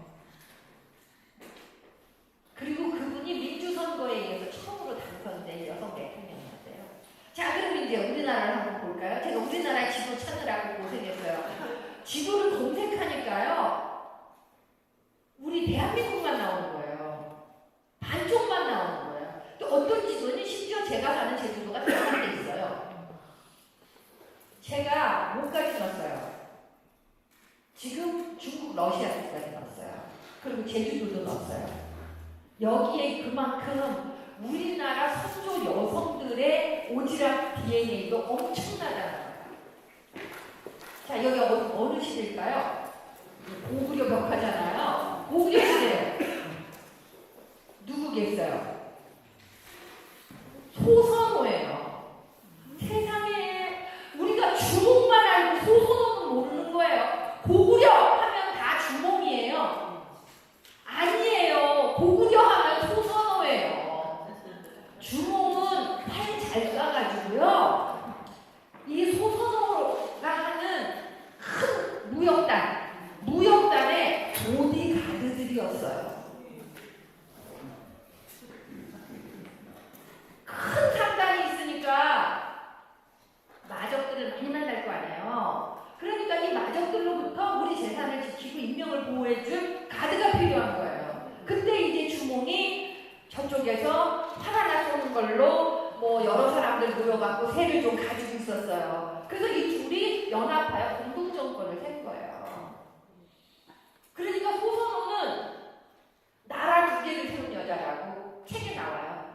그리고 그분이 민주선거에 의해서 처음으로 당선된 여성 대통령이었어요. 자, 그럼 이제 우리나라를 한번 볼까요? 제가 우리나라 지도 찾느라고 고생했어요. 지도를 검색하니까요. 우리 대한민국만 나오는 거예요. 반쪽만 나오는 거예요. 또 어떤 지도는 심지어 제가 사는 제주도가 다른 데 있어요. 제가 뭐까지 넣었어요? 지금 중국, 러시아까지 넣었어요. 그리고 제주도도 넣었어요. 여기에 그만큼 우리나라 선조 여성들의 오지랖 DNA도 엄청나다는 거예요. 자, 여기 어느 시대일까요? 고구려 벽화잖아요. 고구려 시대 누구겠어요? 소선호예요. 세상에 우리가 주몽만 알고 소선호는 모르는 거예요. 고구려 하면 다 주몽이에요. 아니에요. 고구려 하면 소선호예요. 주몽은 팔 잘 쏴가지고요. 이 소선호가 하는 큰 무역단의 보디가드들이었어요. 큰 상단이 있으니까 마적들을 많이 만날 거 아니에요. 그러니까 이 마적들로부터 우리 재산을 지키고 인명을 보호해줄 가드가 필요한 거예요. 그때 이제 주몽이 저쪽에서 활 하나 쏘는 걸로 뭐 여러 사람들 모여갖고 세를 좀 가지고 있었어요. 그래서 이 둘이 연합하여 공동정권을 세운 거예요. 그러니까 소선호는 나라 두 개를 세운 여자라고 책에 나와요.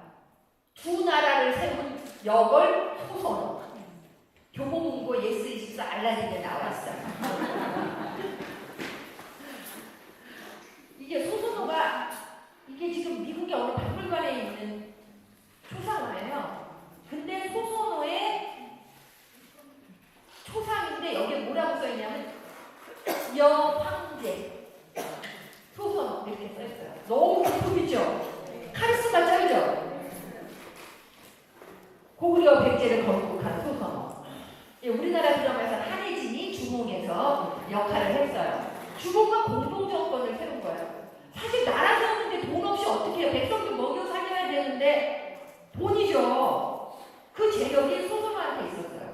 두 나라를 세운 역을 소선호. 교보문고 예스24 알라딘에 나왔어요. 이게 소선호가 이게 지금 미국의 어느 박물관에 있는 초상화예요. 근데 소선호의 초상인데 여기에 뭐라고 써있냐면 여황제 소선호 이렇게 써있어요. 너무 고급이죠? 카리스마 짱이죠? 고구려 백제를 건국한 소선호. 예, 우리나라 드라마에서 한혜진이 주몽에서 역할을 했어요. 주몽과 공동정권을 세운 거예요. 사실 나라 세우는데 돈 없이 어떻게 해요? 백성들 먹여 살려야 되는데 돈이죠. 그 재력이 소선호한테 있었어요.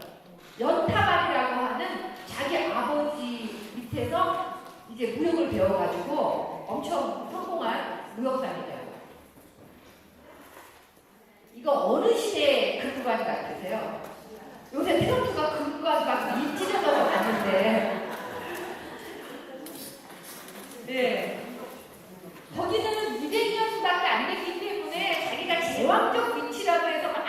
연타발이라고 하는 자기 아버지 밑에서 이제 무역을 배워가지고 엄청 성공한 무역사입니다. 이거 어느 시대의 근관 같으세요? 요새 트럼프가 근관 막 찢어져서 갔는데, 네. 거기는 200년밖에 안 됐기 때문에 자기가 제왕적 위치라고 해서 막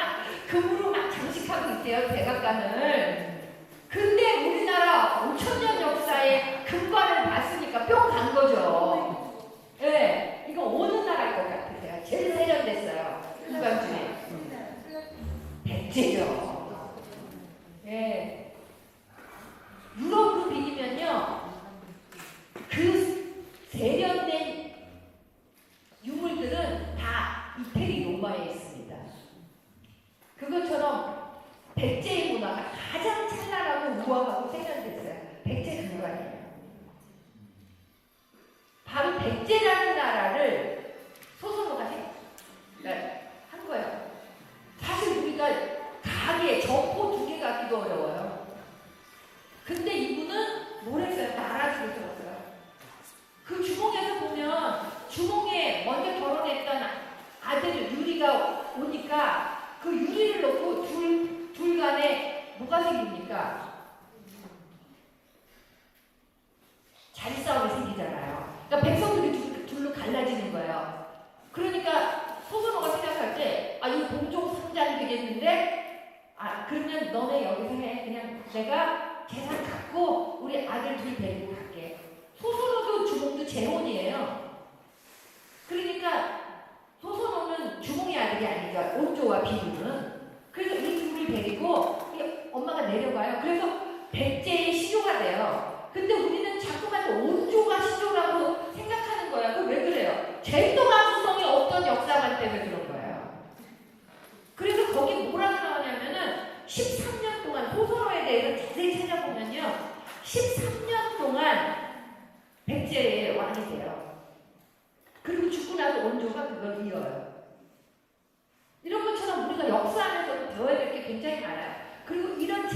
금으로 막 장식하고 있대요, 백악관을. 근데 우리나라 5,000년 역사의 근관을 봤으니까 뿅 간 거죠. 예, 네. 이거 어느 나라일 것 같으세요? 제일 세련됐어요, 근관 중에. 백제죠. 예. 유럽으로 비기면요, 그 세련된 유물들은 다 이태리 로마에 있습니다. 그것처럼 백제의 문화가 가장 찬란하고 우아하고 세련됐어요. 백제 근관이에요. 바로 백제라는 나라를 소선호가 한 거예요. 사실 우리가 가게, 저포 두 개 갖기도 어려워요. 근데 이분은 뭘 했어요? 나라주를 들었어요. 그 주몽에서 보면 주몽에 먼저 결혼했던 아들 유리가 오니까 그 유리를 놓고 둘 간에 뭐가 생깁니까? 자리 싸움이 생기잖아요. 그러니까 백성들이 둘로 갈라지는 거예요. 그러니까 소선호가 생각할 때, 아, 이거 동종 상장이 되겠는데, 아, 그러면 너네 여기서 해. 그냥 내가 재산 갖고 우리 아들 둘 데리고 갈게. 소선호도 주몽도 재혼이에요. 그러니까 소선호는 주몽의 아들이 아니죠. 온조와 비두는. 그래서 이 둘을 데리고 엄마가 내려가요. 그래서 백제의 시조가 돼요. 근데 우리는 자꾸만 온조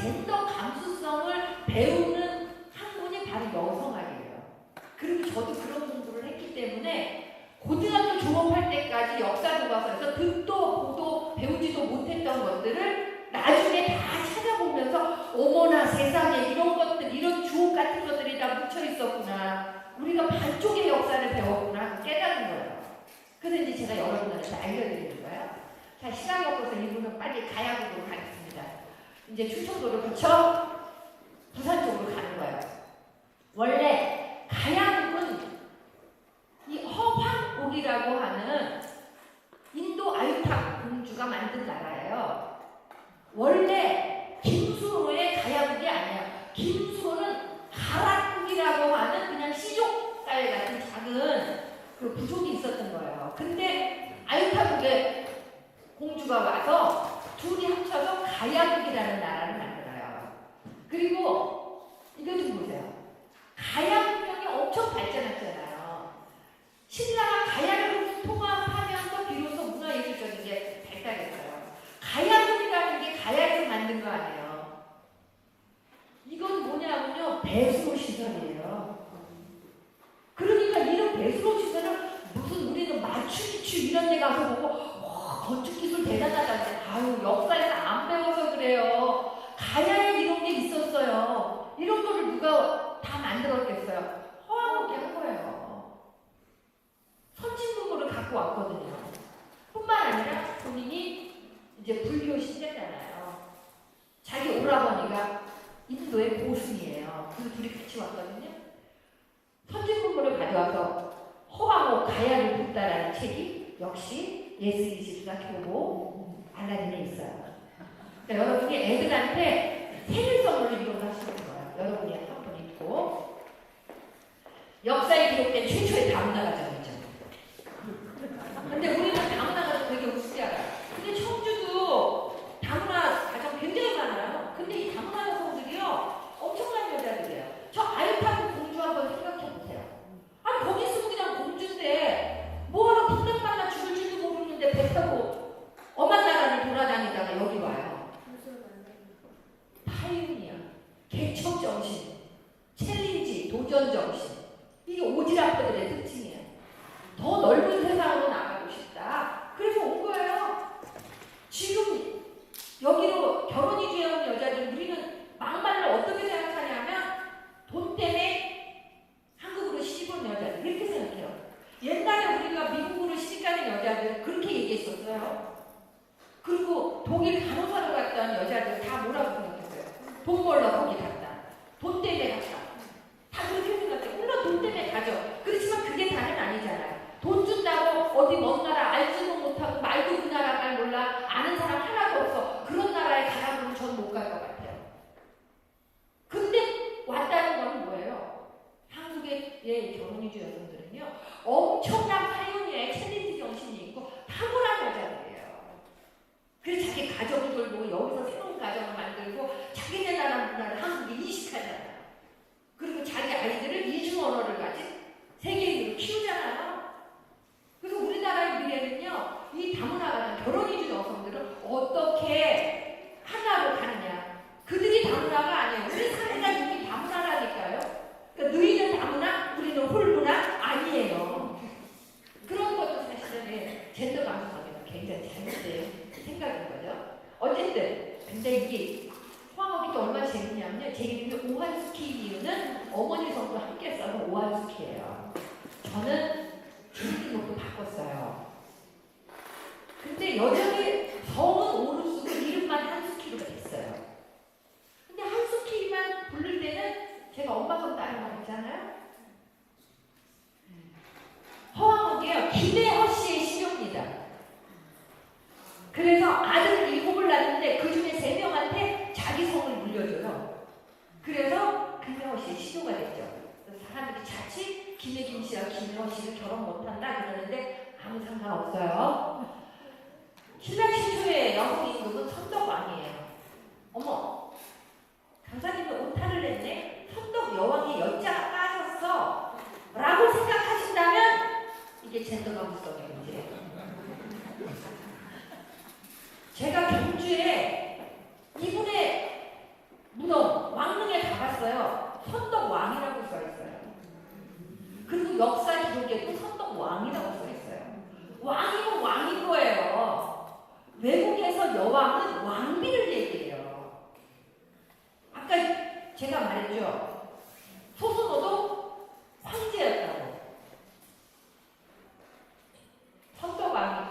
젠더 감수성을 배우는 학문이 바로 여성학이에요. 그리고 저도 그런 공부를 했기 때문에 고등학교 졸업할 때까지 역사 교과서에서 듣도 보도 배우지도 못했던 것들을 나중에 다 찾아보면서 어머나 세상에 이런 것들, 이런 주옥 같은 것들이 다 묻혀 있었구나. 우리가 반쪽의 역사를 배웠구나 깨달은 거예요. 그래서 이제 제가 여러분한테 알려드리는 거예요. 자, 시간 없어서 이분은 빨리 가야국으로 가겠습니다. 이제 충청도를 거쳐 부산 쪽으로 가는 거예요. 원래 가야국은 이 허황옥이라고 하는 인도 아유타 공주가 만든 나라예요. 원래 김수로의 가야국이 아니야. 김수로는 가락국이라고 하는 그냥 시족달 같은 작은 그 부족이 있었던 거예요. 근데 아유타국의 공주가 와서 둘이 합쳐서 가야국이라는 나라를 만들어요. 그리고 이거 좀 보세요. 가야국명이 엄청 발전했잖아요. 신라가 가야를 통합하면서 비로소 문화예술적인 게 발달했어요. 가야국이라는 게 가야를 만든 거 아니에요. 이건 뭐냐면요, 배수로 시설이에요. 그러니까 이런 배수로 시설을 무슨 우리는 마추픽추 이런 데 가서 보고 와, 건축기술 대단하다는데 아유 역사에서 안 배워서 그래요. 가야에 이런 게 있었어요. 이런 거를 누가 다 만들었겠어요. 허황하게 한 거예요. 선진국으로 갖고 왔거든요. 뿐만 아니라 본인이 이제 불교 신자잖아요. 자기 오라버니가 인도의 고순이에요. 그래서 둘이 같이 왔거든요. 선진국물을 가져와서 허황옥 가야를 붓다라는 책이 역시 예스24 교보 알라딘에 있어요. 그러니까 여러분이 애들한테 생일 선물을 이걸로 하시는 거예요. 여러분이 한 번 읽고 역사에 기록된 최초의 다문화가정이죠. 근데 우리는 다문화가정 되게 우습게 알아요. 근데 청주도 다문화 가정 굉장히 많아요. 근데 이 다문화 여성들이요 엄청난 여자들이에요. 저 아유타국 공주 한번 생각해보세요. 아니 거기 있으면 그냥 공주인데 뭐하러 풍뎅 만나 죽을 줄도 모르는데 배 타고 엄한 나라를 돌아다니다가 여기 와요. 파이오니아, 개척정신, 챌린지, 도전정신. 이게 오지랖들의 특징이에요. 더 넓은 세상으로 나가고 싶다. 그래서 온 거예요. 지금 여기로 결혼 이주해온 여자들 우리는 막말로 어떻게 생각하냐면 돈 때문에 한국으로 시집온 여자들 이렇게 생각해요. 옛날에 우리가 미국으로 시집가는 여자들 그렇게 얘기했었어요. 그리고 독일 간호사로 갔던 여자들 다 뭐라고 생각했어요? 돈 벌러 거기 갔다. 돈 때문에 갔다. 다 그렇게 생각해요. 물론 돈 때문에 가죠. 그렇지만 그게 다는 아니잖아요. 돈 준다고 어디 먼 나라 알지도 못하고 말도 그 나라 말 몰라 아는 사람 하나도 없어. 그런 나라에 가라고는 전 못 갈 것 같아요. 근데 왔다는 건 뭐예요? 한국의 결혼이주 여성들은요 엄청난 파이오니아의 챌린지 정신이 있고 탁월한 여자들이에요. 그래서 자기 가정을 돌보고 여기서 새로운 가정을 만들고 자기네 나라 문화를 한국에 이식하잖아요. 그리고 자기 아이들을 이중 언어를 가진 세계인으로 키우잖아요. 그래서 우리나라의 미래는요 이 다문화가 결혼 이주 여성들은 어떻게 하나로 가느냐. 그들이 다문화가 아니에요. 우리 사회가 이미 다문화라니까요. 그러니까 너희는 다문화, 우리는 홀문화 아니에요. 그런 것도 사실은 젠더 감수성에서 굉장히 잘못된 생각인 거죠. 어쨌든 근데 이게 화학이 또 얼마나 재밌냐면요. 제 이름이 오한스키인 이유는 어머니 성도 함께 써서 오한스키예요. 저는 제 이름도 바꿨어요. 근데 여전히 성은 오로 쓰고 이름만 한스키로 됐어요. 근데 한스키만 부를 때는 제가 엄마 건 딸만 했잖아요. 허황옥이요. 김혜허 씨의 시조입니다. 그래서 아들 7을 낳는데 그 중에 3명한테 자기 성을 물려줘요. 그래서 김혜허 씨의 시조가 됐죠. 사람들이 자칫 김혜김 씨와 김혜허 씨를 결혼 못한다 그러는데 아무 상관없어요. 신라 최초의 여성 임금은 선덕왕이에요. 어머, 강사님은 오타를 냈네? 선덕 여왕의 여자가 빠졌어 라고 생각하신다면 이게 젠더 감수성의 문제예요. 제가 경주에 이분의 왕비를 얘기해요. 아까 제가 말했죠. 소승호도 황제였다고. 선덕왕이.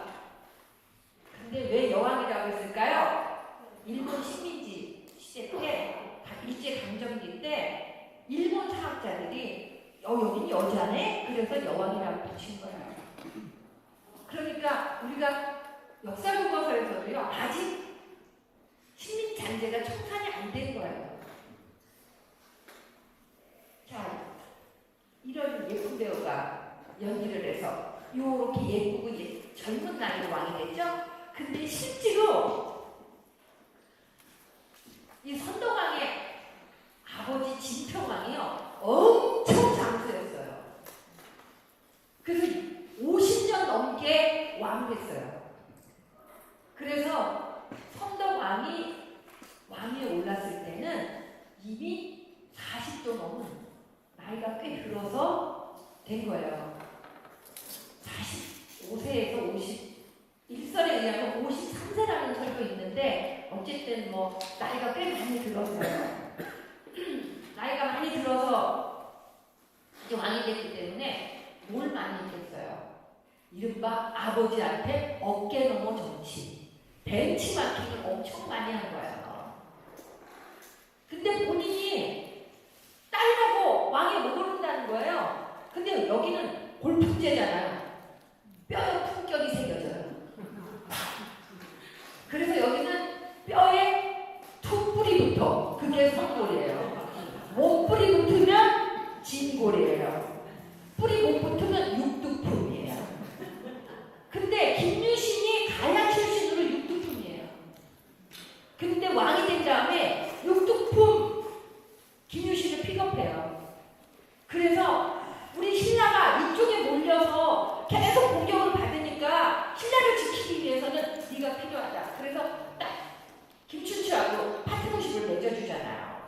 근데 왜 여왕이라고 했을까요? 일본 식민지 시대 때, 일제강점기 때 일본 사학자들이 여긴 여자네? 그래서 여왕이라고 붙인 거예요. 그러니까 우리가 역사교과서에서도요, 아직 식민잔재가 청산이 안 된 거예요. 자, 이런 예쁜 배우가 연기를 해서 이렇게 예쁘고 젊은 나이로 왕이 됐죠? 근데 실제로 이 선덕왕의 아버지 진평왕이요, 엄청 장수였어요. 그래서 50년 넘게 왕을 했어요. 그래서 선덕왕이 왕위에 올랐을 때는 이미 40도 넘은 나이가 꽤 들어서 된 거예요. 45세에서 50, 일설에 의하면 53세라는 설도 있는데 어쨌든 뭐 나이가 꽤 많이 들었어요. 나이가 많이 들어서 이제 왕이 됐기 때문에 뭘 많이 했겠어요. 이른바 아버지한테 어깨 넘어 정치, 벤치마킹을 엄청 많이 한 거예요. 근데 본인이 딸하고 왕에 못 오른다는 거예요. 근데 여기는 골프제잖아요. 뼈에 품격이 생겨져요. 그래서 여기는 뼈에 툭뿌리부터 그게 성골이에요. 몸뿌리 붙으면 진골이에요. 뿌리 못 붙으면 육두품이에요. 근데 김유신이 가야 출신으로 육두품이에요. 근데 왕이 된 다음에 육두품 김유신을 픽업해요. 그래서 우리 신라가 이쪽에 몰려서 계속 공격을 받으니까 신라를 지키기 위해서는 네가 필요하다. 그래서 딱 김춘추하고 파트너십을 맺어주잖아요.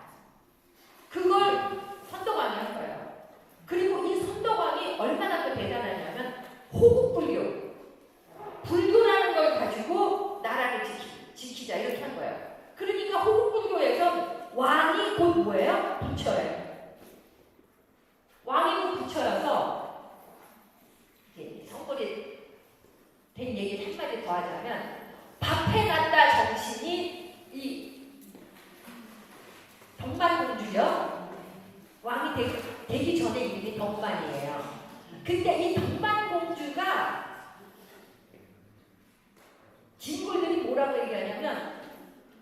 그걸 선덕왕이 한 거예요. 그리고 이 선덕왕이 얼마나 또 대단하냐면 호국불교, 불교라는 걸 가지고 나라를 지키자 이렇게 한 거예요. 그러니까 호국불교에서 왕이 곧 뭐예요? 부처예요. 왕이 곧 부처여서 이제 성골이 된 얘기를 한마디 더 하자면 밥해놨다 정신이 이 덕만공주죠. 왕이 되기 전에 이름이 덕만이에요. 근데 이 덕만공주가 진골들이 뭐라고 얘기하냐면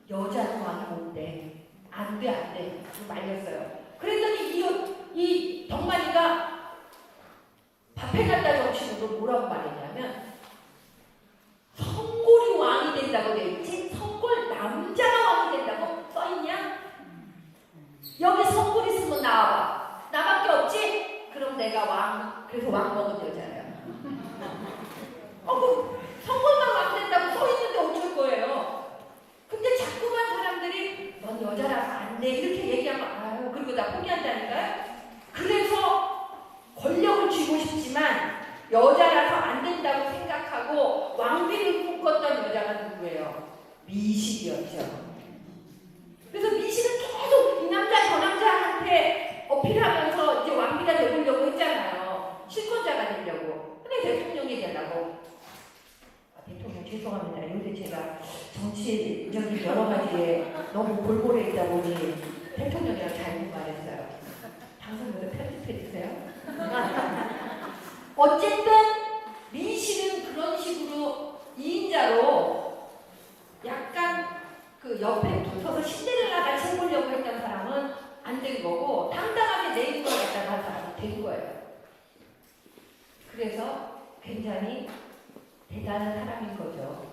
여자는 왕이 못 돼. 안 돼, 안 돼. 말렸어요. 그랬더니 이 덕만이가 밥해놨다 정신으로 뭐라고 말했냐면 성골이 왕이 된다고 돼 있지 성골 남자가 왕이 된다고 써있냐? 여기 성골 있으면 나와봐. 나밖에 없지? 그럼 내가 왕, 그래서 왕 먹은 여자예요. 그 성골만 왕 된다고 써있는데 어쩔 거예요? 근데 자꾸만 사람들이 넌 여자라서 안 돼 이렇게 얘기하면 아유 그리고 나 포기한다니까요? 그래서 권력을 쥐고 싶지만 여자라서 안 된다고 생각하고 왕비를 꿈꿨던 여자가 누구예요? 미실이었죠. 그래서 미실은 계속 이 남자 저 남자한테 어필하면서 이제 왕비가 되려고 했잖아요. 실권자가 되려고. 근데 대통령이 되려고. 대통령 죄송합니다. 요새 제가 정치적인 여러 가지에 너무 골골해 있다 보니 대통령이랑 잘못 말했어요. 방송에서 편집해 주세요. 어쨌든 민실은 그런 식으로 2인자로 약간 그 옆에 붙어서 신데렐라 같이 해보려고 했던 사람은 안 된 거고 당당하게 내 입을 갖다가 한 사람은 된 거예요. 그래서 굉장히 대단한 사람인 거죠.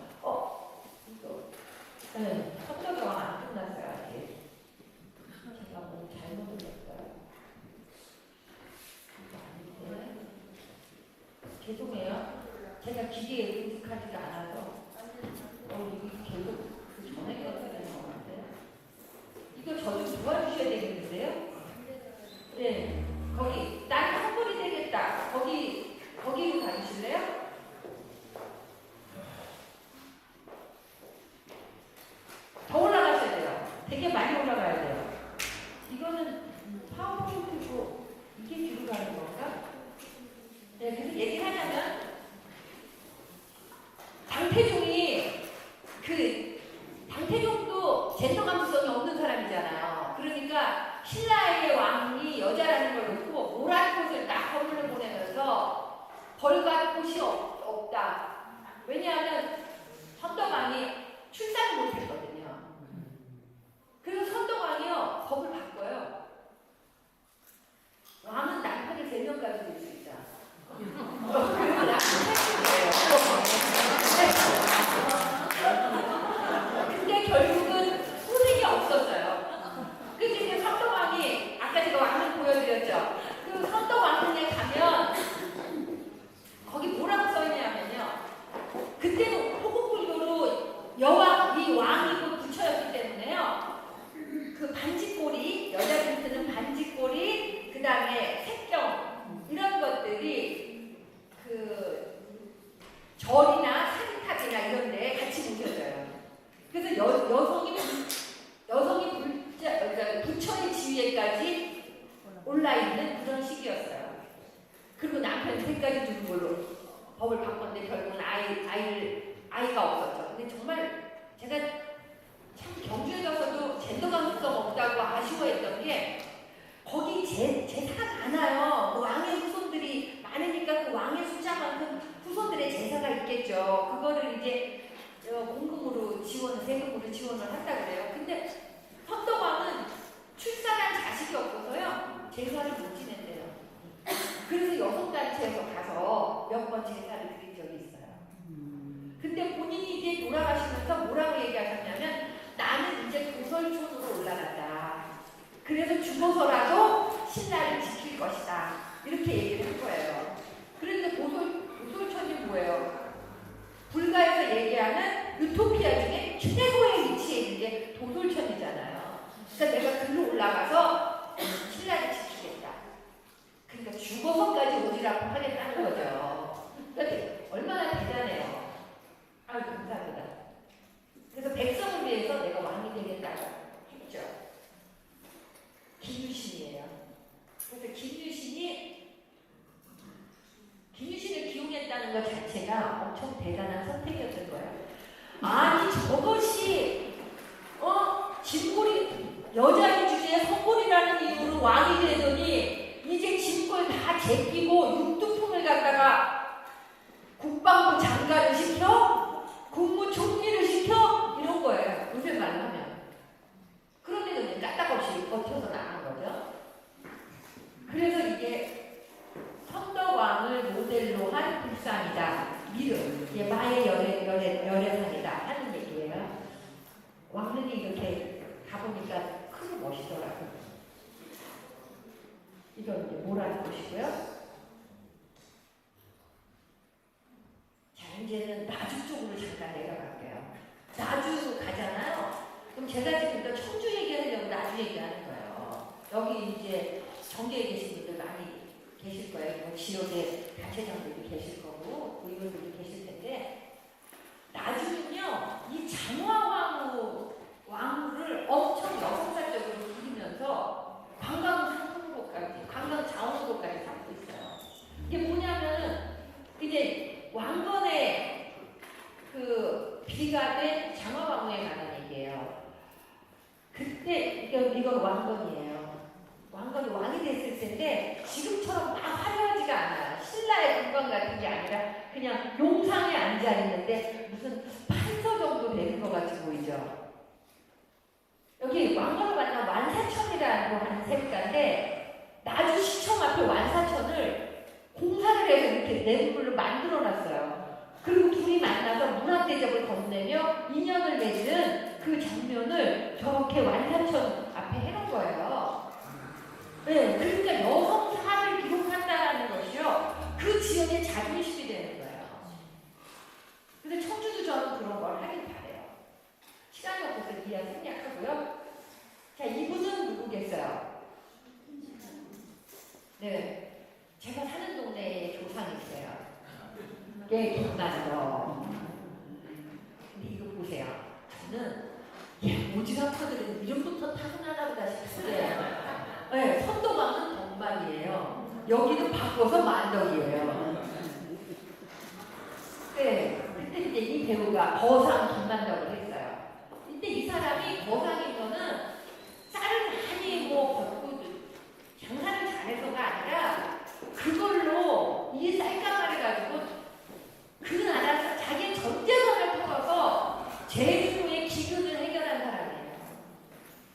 이거 선덕여왕 안 끝났어요 아직. 제가 뭐 잘못 올렸어요. 이거 아닌데. 죄송해요. 제가 기계에 익숙하지가 않아서. 이거 계속 그 전에 거였어야 되는 것 같아요. 이거 저 좀 도와주셔야 되겠는데요? 네. 거기 난 선물이 되겠다. 거기로 가주실래요? 올라가야 돼요. 이거는 파워포인트고 이게 뒤로 가는 건가? 네, 그래서 얘기를 하자면 당태종도 젠더 감수성이 없는 사람이잖아요. 그러니까 신라의 왕이 여자라는 걸 놓고 모란꽃을 딱 건물을 보내면서 벌과 꽃이 없다. 왜냐하면 선덕왕이 출산을 못했거든요. 그래서 선덕왕이요 법을 바꿔요. 왕은 남편이 3명까지 될 수 있다. 그리고 근데 결국은 후생이 없었어요. 그래서 이제 선덕왕이 아까 제가 왕을 보여드렸죠. 그 선덕왕궁에 가면 거기 뭐라고 써있냐면요. 그때는 호국불교로 여왕, 이 왕이 부처였기 때문에요. 그 반지꼬리, 여자분들은 반지꼬리, 그 다음에 색경 이런 것들이 그 절이나 사기탑이나 이런 데 같이 모셔져요. 그래서 여성이 부처의 지위에까지 올라있는 그런 시기였어요. 그리고 남편이 3가지 주는 걸로 법을 바꿨는데 결국은 아이가 없었죠. 근데 정말 제가 참 경주에 가서도 젠더 감수성 없다고 아쉬워했던 게 거기 제사가 많아요. 그 왕의 후손들이 많으니까 그 왕의 숫자만큼 후손들의 제사가 있겠죠. 그거를 이제 공금으로 세금으로 지원을 한다 그래요. 근데 선덕왕은 출산한 자식이 없어서요. 제사를 못 지낸대요. 그래서 여성단체에서 가서 몇 번 제사를 드린 적이 있어요. 근데 본인이 이제 돌아가시면서 뭐라고 얘기하셨냐면 나는 이제 도설촌으로 올라간다. 그래서 죽어서라도 신라를 지킬 것이다. 이렇게 얘기를 한 거예요. 그런데 도설촌이 뭐예요? 불가에서 얘기하는 유토피아 중에 최고의 위치에 있는 게 도솔천이잖아요. 그러니까 내가 글로 올라가서 신라를 지키겠다. 그러니까 죽어서까지 오지라고 하겠다는 거죠. 그러니까 얼마나 대단해요. 아유 감사합니다. 그래서 백성을 위해서 내가 왕이 되겠다고 했죠. 김유신이에요. 그래서 김유신을 기용했다는 것 자체가 엄청 대단한 선택이었던 거예요. 아니 저것이 진골이 여자의 주제에 선골이라는 이유로 왕이 되더니 이제 진골 다 제끼고 육두품을 갖다가 국방부 장관을 시켜? 국무총리를 시켜? 이런 거예요. 요새 말로 하면. 그런데도 이제 까딱없이 버텨서 나간 거죠. 그래서 이게 선덕왕을 모델로 한 불상이다. 미륵, 마의 열애산이다 하는 얘기예요. 왕릉이 이렇게 가보니까 크고 멋있더라고요. 이건 이제 모란 곳이고요. 자, 이제는 나주 쪽으로 잠깐 내려갈게요. 나주 가잖아요. 그럼 제가 지금 청주 얘기하려고 나주 얘기하는 거예요. 여기 이제 정계에 계신 분들 많이 계실 거예요. 뭐 지역의 단체장들도 계실 거고, 의원들도 계실 텐데, 나중은요, 이 장화왕후를 엄청 여성사적으로 기리면서 관광 자원으로까지 삼고 있어요. 이게 뭐냐면은, 이제 왕건의 그 비가 된 장화왕후에 관한 얘기예요. 그때, 이건 왕건이에요. 왕건이 왕이 됐을 텐데 지금처럼 막 화려하지가 않아요. 신라의 군관 같은 게 아니라 그냥 용상에 앉아 있는데 무슨 판서 정도 되는 것 같이 보이죠. 여기 왕건을 만난 완사천이라고 하는 세가인데 나주시청 앞에 완사천을 공사를 해서 이렇게 내부물로 만들어놨어요. 그리고 둘이 만나서 문화대접을 건네며 인연을 맺는 그 장면을 저렇게 완사천 앞에 해놓은 거예요. 네, 그러니까 여성사를 기록한다는 것이요. 그 지역의 자존심이 되는 거예요. 근데 청주도 저는 그런 걸 하긴 바래요. 시간이 없어서 이해가 생략하고요. 자, 이분은 누구겠어요? 네, 제가 사는 동네에 조상이 있어요. 예, 김만도. 근데 이거 보세요. 저는 오지랖터들은 이름부터 타고나나 보다 싶은데 네, 선도방은 덕만이에요. 여기는 바꿔서 만덕이에요. 네, 그때 이제 이 배우가 거상 김만덕을 했어요. 근데 이 사람이 거상인 거는 쌀을 많이 걷고 장사를 잘해서가 아니라 그걸로 이 쌀가마를 가지고 그 나라 자기 전 재산을 풀어서 제주도의 기근을 해결한 사람이에요.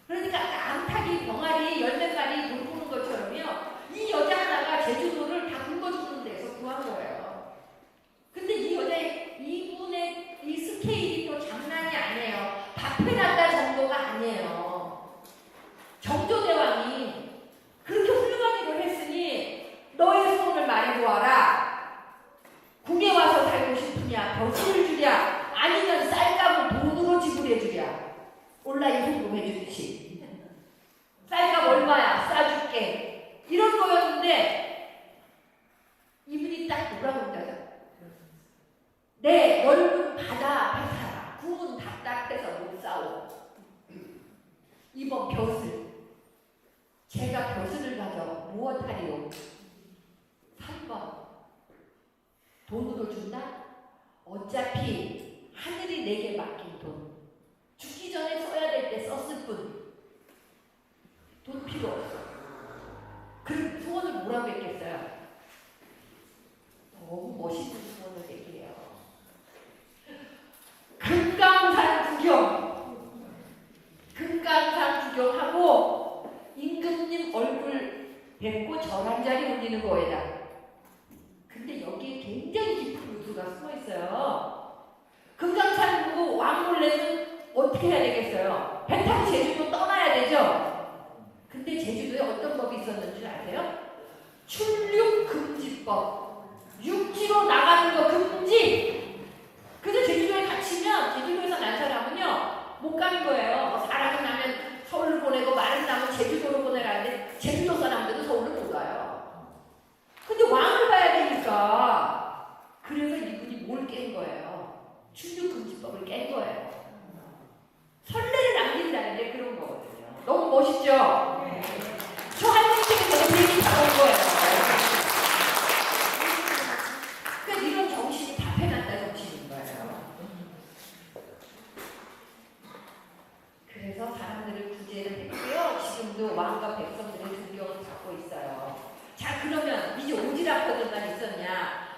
그러니까 아까 암탉이 병아리 10마리 돌보는 것처럼요. 이 여자 하나가 제주도를 다 굶어주는 데서 구한 거예요. 근데 이 여자 이분의 이 스케일이 또 장난이 아니에요. 밥해놨다 정도가 아니에요. 정조대왕이 그렇게 훌륭한 일을 했으니 너의 소원을 말해보아라. 궁에 와서 살고 싶으냐, 벼슬을 주랴, 아니면 쌀값을 돈으로 지불해 주랴. 온라인 송금해 주지. 쌀값 얼마야? 싸줄게. 이런 거였는데 이분이 딱 뭐라고 한다죠? 네, 넓은 바다 앞에 살아. 궁은 답답해서 못 싸워. 이번 벼슬. 제가 벼슬을 가져 무엇하리요? 3번. 돈으로 준다? 어차피 하늘이 내게 맡긴 돈. 죽기 전에 써야 될 때 썼을 뿐. 돈 필요 없어. 그 소원을 뭐라고 했겠어요? 너무 멋있는 소원을 얘기해요. 금강산 구경. 금강산 구경하고 임금님 얼굴 뵙고 절 한 자리 올리는 거에다. 근데 여기에 굉장히 깊은 요소가 숨어 있어요. 금강산 보고 왕몰래는 어떻게 해야 되겠어요? 배 타고 제주도 떠나야 되죠? 근데 제주도에 어떤 법이 있었는 줄 아세요? 출륙금지법. 육지로 나가는 거 금지! 그래서 제주도에 갇히면 제주도에서 난 사람은요 못 가는 거예요. 사람이 나면 서울로 보내고 말은 나면 제주도로 보내라는데 제주도 사람들도 서울로 못 가요. 근데 왕을 봐야 되니까 그래서 이분이 뭘 깬 거예요? 출륙금지법을 깬 거예요. 선례를 남긴다는데 그런 거거든요. 너무 멋있죠? 네. 저 할머니 때문에 저는 얘기 다 온 거예요. 그러니까 이런 정신이 답해놨다 정신인 거예요. 그래서 사람들을 구제를 했고요. 지금도 왕과 백성들의 존경을 받고 있어요. 자, 그러면 이제 오지랖퍼들만 있었냐?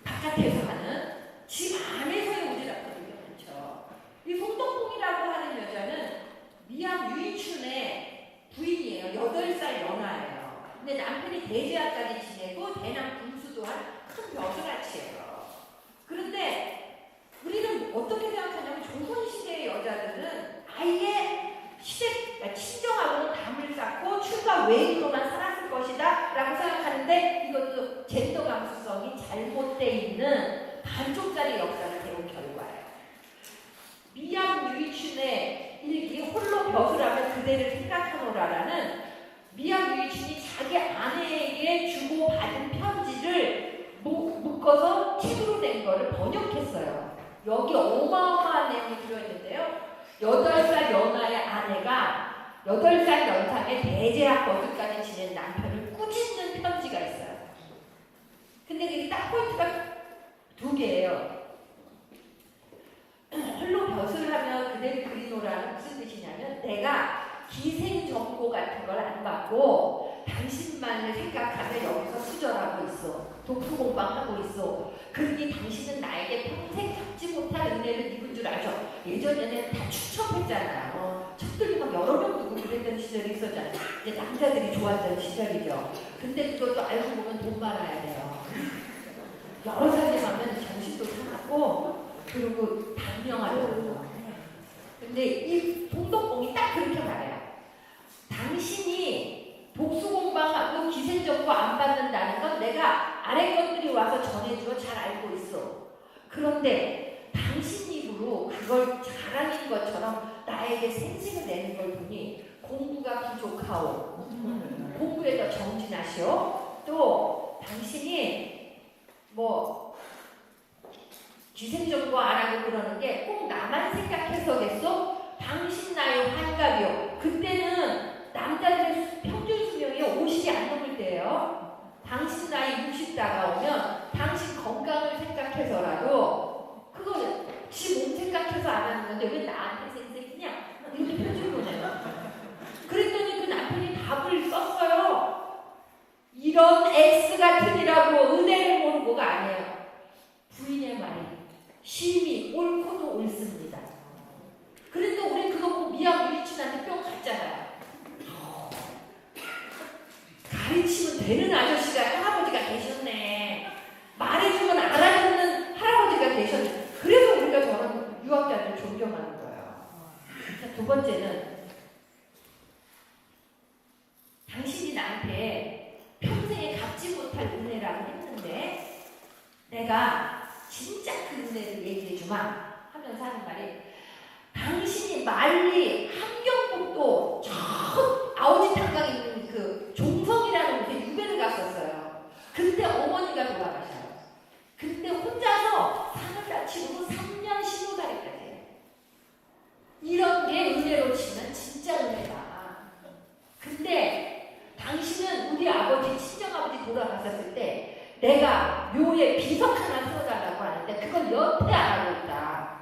바깥에서 하는 집 안에서의 오지랖퍼들이 많죠. 이 송덕봉이라고 하는 여자는 미암 유인춘의 부인이에요. 8살 연하예요. 근데 남편이 대제학까지 지내고 대남 군수도 한 큰 벼슬아치예요. 그런데 우리는 어떻게 생각하냐면 조선시대의 여자들은 아예 시대 친정하고는 담을 쌓고 출가 외인으로만 살았을 것이다 라고 생각하는데 이것도 젠더 감수성이 잘못되어 있는 반쪽짜리 역사를 배운 결과예요. 미암 유이춘의 일기 홀로 벼슬하면 그대를 생각하노라라는 미암 유이춘이 자기 아내에게 주고받은 편지를 묶어서 책으로 낸 거를 번역했어요. 여기 어마어마한 내용이 들어있는데요. 8살 연하의 아내가 8살 연상의 대제학 버스까지 지낸 남편을 꾸짖는 편지가 있어요. 근데 이게 딱 포인트가 2개예요. 홀로 벼슬을 하면 그대를 그리노라는 무슨 뜻이냐면 내가 기생정보 같은 걸 안 받고 당신만을 생각하며 여기서 수절하고 있어. 독수공방하고 있어. 그러니 당신은 나에게 평생 갚지 못할 은혜를 입은 줄 아죠. 예전에는 다 추첨했잖아요. 첩들이 막 여러 명 두고 그랬던 시절이 있었잖아요. 이제 남자들이 좋아하던 시절이죠. 근데 그것도 알고 보면 돈 많아야 돼요. 여러 살이 가면 정신도 사납고 그리고 단명하더라고요. 근데 이 동덕봉이 딱 그렇게 말해요. 당신이 독수공방하고 기생정보 안 받는다는 건 내가 아래 것들이 와서 전해주어 잘 알고 있어. 그런데 당신 입으로 그걸 잘하는 것처럼 나에게 생색을 내는 걸 보니 공부가 부족하오. 공부에 더 정진하시오. 또 당신이 뭐 기생정보 안 하고 그러는 게 꼭 나만 생각해서겠어? 당신 나의 환갑이요. 그 당신 나이 60 다가오면 당신 건강을 생각해서라도 그거 지 몸 생각해서 안 하는 건데 왜 나한테 생색이냐? 이렇게 표준 거네요. 그랬더니 그 남편이 답을 썼어요. 이런 X 같으니라고 은혜를 모르고가 아니에요. 부인의 말이 심히 옳고도 옳습니다. 그래도 우리 그거 보고 미안 미친한테 뿅 갔잖아요. 가르치면 되는 아저씨가 할아버지가 계셨네. 말해주면 알아듣는 할아버지가 계셨네. 그래서 우리가 저런 유학자들 존경하는 거예요. 자, 두 번째는 당신이 나한테 평생에 갚지 못할 은혜라고 했는데 내가 진짜 그 은혜를 얘기해주마 하면서 하는 말이 당신이 만리 함경북도 저 아오지 탄강에 있는 그 종성이라는 곳에 유배를 갔었어요. 그때 어머니가 돌아가셔요. 그때 혼자서 산을 다 치르고 3년 신호다리까지 해요. 이런 게 은혜로 치면 진짜 은혜다. 근데 당신은 우리 아버지, 친정아버지 돌아가셨을 때 내가 묘에 비석 하나 세워달라고 하는데 그건 여태 안 하고 있다.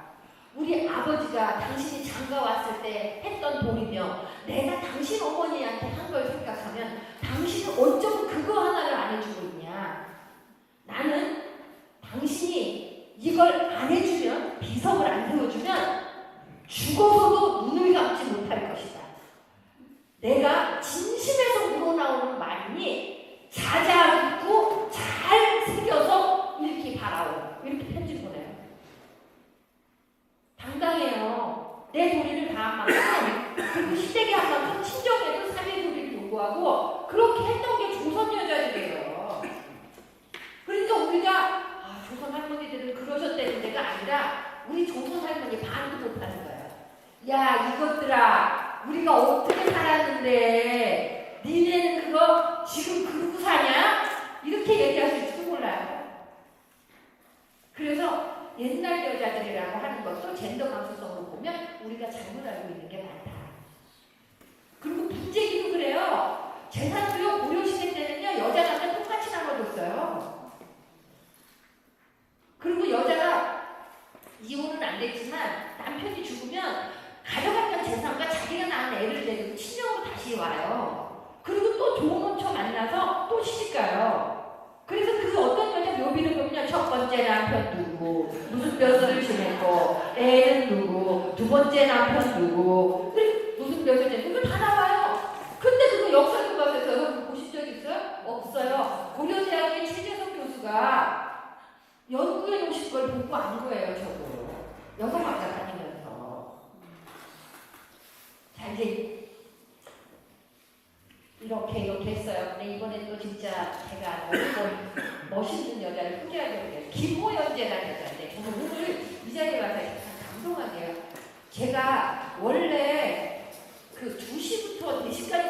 우리 아버지가 당신이 장가 왔을 때 했던 돌이며 내가 당신 어머니한테 한 걸 생각하면 당신은 어쩜 그거 하나를 안 해주고 있냐. 나는 당신이 이걸 안 해주면, 비석을 안 세워주면 죽어서도 눈을 감지 못할 것이다. 내가 진심에서 우러나오는 말이니 자자하고 잘 새겨서 읽기 바라오. 이렇게 편지 보내요. 당당해요. 내 도리를 다한 만큼 그리고 시댁에 한 만큼 친정에도 사내 도리를 요구하고 그렇게 했던 게 조선 여자들이에요. 그러니까 우리가 조선 할머니들은 그러셨다는 데가 아니라 우리 조선 할머니 반도 못하는 거예요. 야 이것들아 우리가 어떻게 살았는데 니네는 그거 지금 그러고 사냐? 이렇게 얘기하실지도 몰라요. 그래서 옛날 여자들이라고 하는 것도 젠더 감수성으로 보면 우리가 잘못 알고 있는 게 많다. 그리고 분재기도 그래요. 재산도요 고려시대 때는요 여자 남자 똑같이 나눠줬어요. 그리고 여자가 이혼은 안 됐지만 남편이 죽으면 가져갔던 재산과 자기가 낳은 애를 데리고 친정으로 다시 와요. 그리고 또 좋은 원처 만나서 또 시집가요. 그래서 그 어떤 여자 묘비를 보면 첫 번째 남편 누구, 무슨 벼슬을 지냈고, 애는 누구, 두 번째 남편 누구, 무슨 벼슬을 지냈고, 다 나와요. 근데 그거 역사교과서에서 보신 적 있어요? 없어요. 고려대학의 최재석 교수가 연구해 놓으신 걸 보고 안 거예요, 저도. 여성학과 다니면서. 자, 이제 이렇게 했어요. 근데 이번에 또 진짜 제가 멋있는 여자를 소개하려고 해요. 김호연재라는 여자인데 저는 오늘 이 자리에 와서 감동하게요. 제가 원래 그 2시부터 4시까지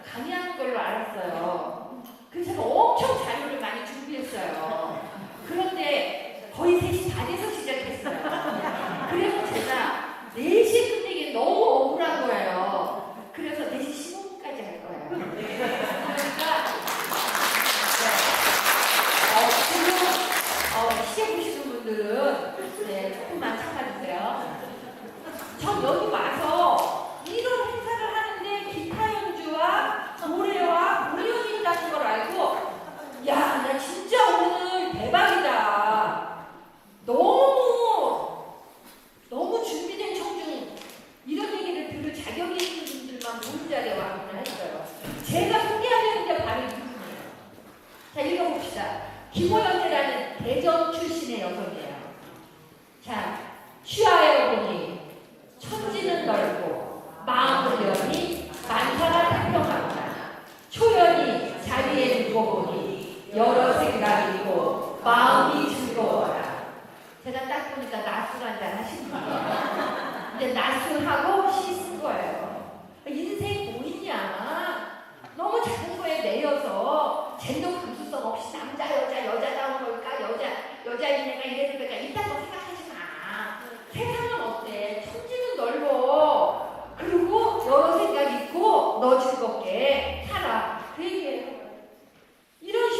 강의하는 걸로 알았어요. 그래서 제가 엄청 자료를 많이 준비했어요. 그런데 거의 3시 다 돼서 시작했어요. 그래서 제가 4시에 끝내기 너무 억울한 거예요. 그래서 4시 15분까지 할 거예요. 그러니까 시계 보시는 분들은 조금만 참아주세요. 전 여기 와서 이런 행사를 하는데 기타 연주와 노래와 공연이 있다는 걸 알고 야, 나 진짜 오늘 대박이다. 너무 준비된 청중 이런 얘기를 들을 자격이 있는 분들만 모른 자리에 왔구나 했어요. 제가 소개하려는데 바로 이분이에요. 자, 읽어봅시다. 김호연재라는 대전 출신의 여성이에요. 자, 취하여 보니 천지는 넓고 마음은 여니 만사가 태평하구나. 초연히 자리에 두고 보니 여러 생각이 있고 마음이 즐거워라. 제가 딱 보니까 낮술 한잔 하신 분이에요. 근데 낮술하고 시 쓴 거예요. 인생 뭐 있냐? 너무 작은 거에 매여서 젠더 감수성 없이 남자 여자다운 걸까? 여자인 애가 이래야 될까? 이딴 거 생각하지 마. 세상은 어때? 천지는 넓어. 그리고 여러 생각이 있고 너 즐겁게 살아. 그 얘기예요. 이런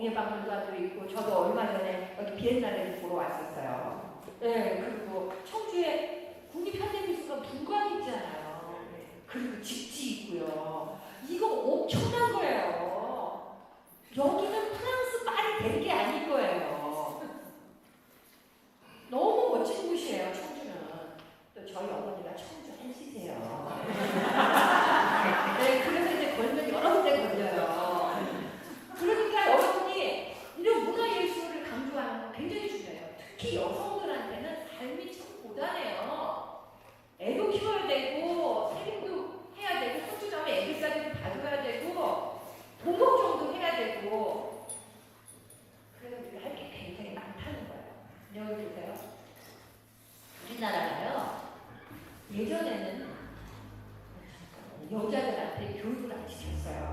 명예박물관도 있고 저도 얼마 전에 여기 비엔날레를 보러 왔었어요. 네, 그리고 청주에 국립현대미술관 분관 있잖아요. 그리고 집지 있고요. 이거 엄청난 거예요. 여기는 프랑스 파리 될 게 아닐 거예요. 너무 멋진 곳이에요, 청주는. 또 저희 어머니가 청주 한시세요. 네, 그래서 이제 걸면 여러 군데 걸려요. 그러니까 여러분이 이런 문화예술을 강조하는 건 굉장히 중요해요. 특히 여성들한테는 삶이 참 고단해요. 애도 키워야 되고, 살림도 해야 되고, 손주자매 애들까지도 봐줘야 되고, 동업정도 해야 되고, 그래서 우리가 할 게 굉장히 많다는 거예요. 여기 보세요. 우리나라가요, 예전에는 여자들한테 교육을 안 시켰어요.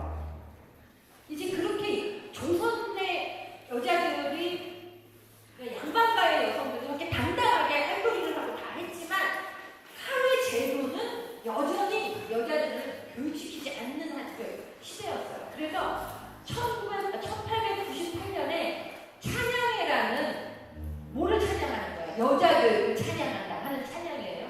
이제 그렇게 조선의 여자들이 양반가의 여성들이 그렇게 당당하게 할머니를 하고 다 했지만 사회 제도는 여전히 여자들을 교육시키지 않는 시대였어요. 그래서 1898년에 찬양회라는 뭐를 찬양하는 거예요? 여자들을 찬양한다 하는 찬양이에요.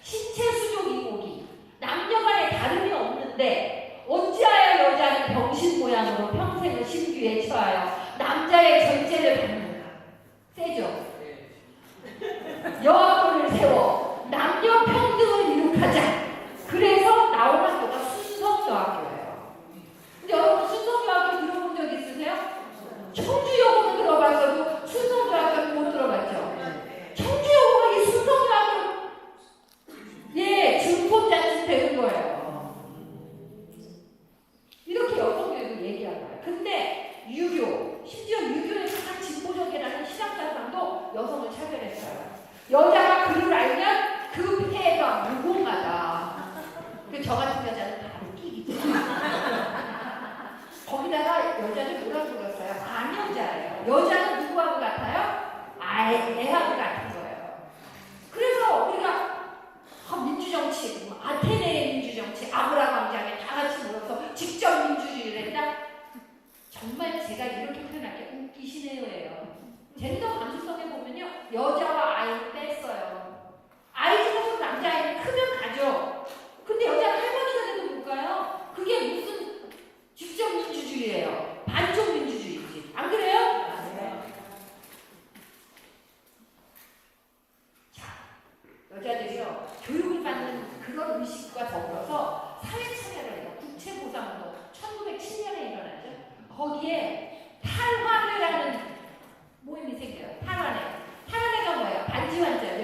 신체 수족 이목이 남녀간에 다름이 없는데 어찌하여 여자는 병신 모양으로 평생을 신규에 처하여 남자의 전제를 받는가? 세죠? 여학원을 세워 남녀 평등을 이룩하자. 그래서 나온 학교가 순성여학교예요. 근데 여러분 순성여학교 들어본 적 있으세요? 청주여고는 들어봤어도 순성여학교는 못 들어봤죠? 청주여고가 이 순성여학교 중포자칫 되는 거예요. 이렇게 여성교육을 얘기한 거예요. 근데 유교, 심지어 유교의 가장 진보적이라는 신학사상도 여성을 차별했어요. 여자가 글을 알면 그 폐해가 무공하다. 저 같은 여자는 바로 끼기죠. 거기다가 여자를 뭐라고 불렀어요? 안여자예요. 여자는 누구하고 같아요? 애하고 같은 거예요. 그래서 우리가 민주정치, 아테네의 민주정치, 아브라 광장에 다 같이 모여서 직접 민주주의를 했다? 정말 제가 이렇게 표현할 게 웃기시네요예요. 젠더 감수성에 보면요, 여자와 아이를 뺐어요. 아이 중에서 남자아이는 크면 가죠. 근데 여자가 할머니가 돼도 못 가요. 그게 무슨 직접 민주주의예요. 반쪽 민주주의지. 안 그래요? 여자들이요, 교육을 받는 그런 의식과 더불어서 사회 참여를 해요. 국채보상운동 1907년에 일어나죠. 거기에 탈환회라는 모임이 생겨요. 탈환회가 뭐예요? 반지환자죠.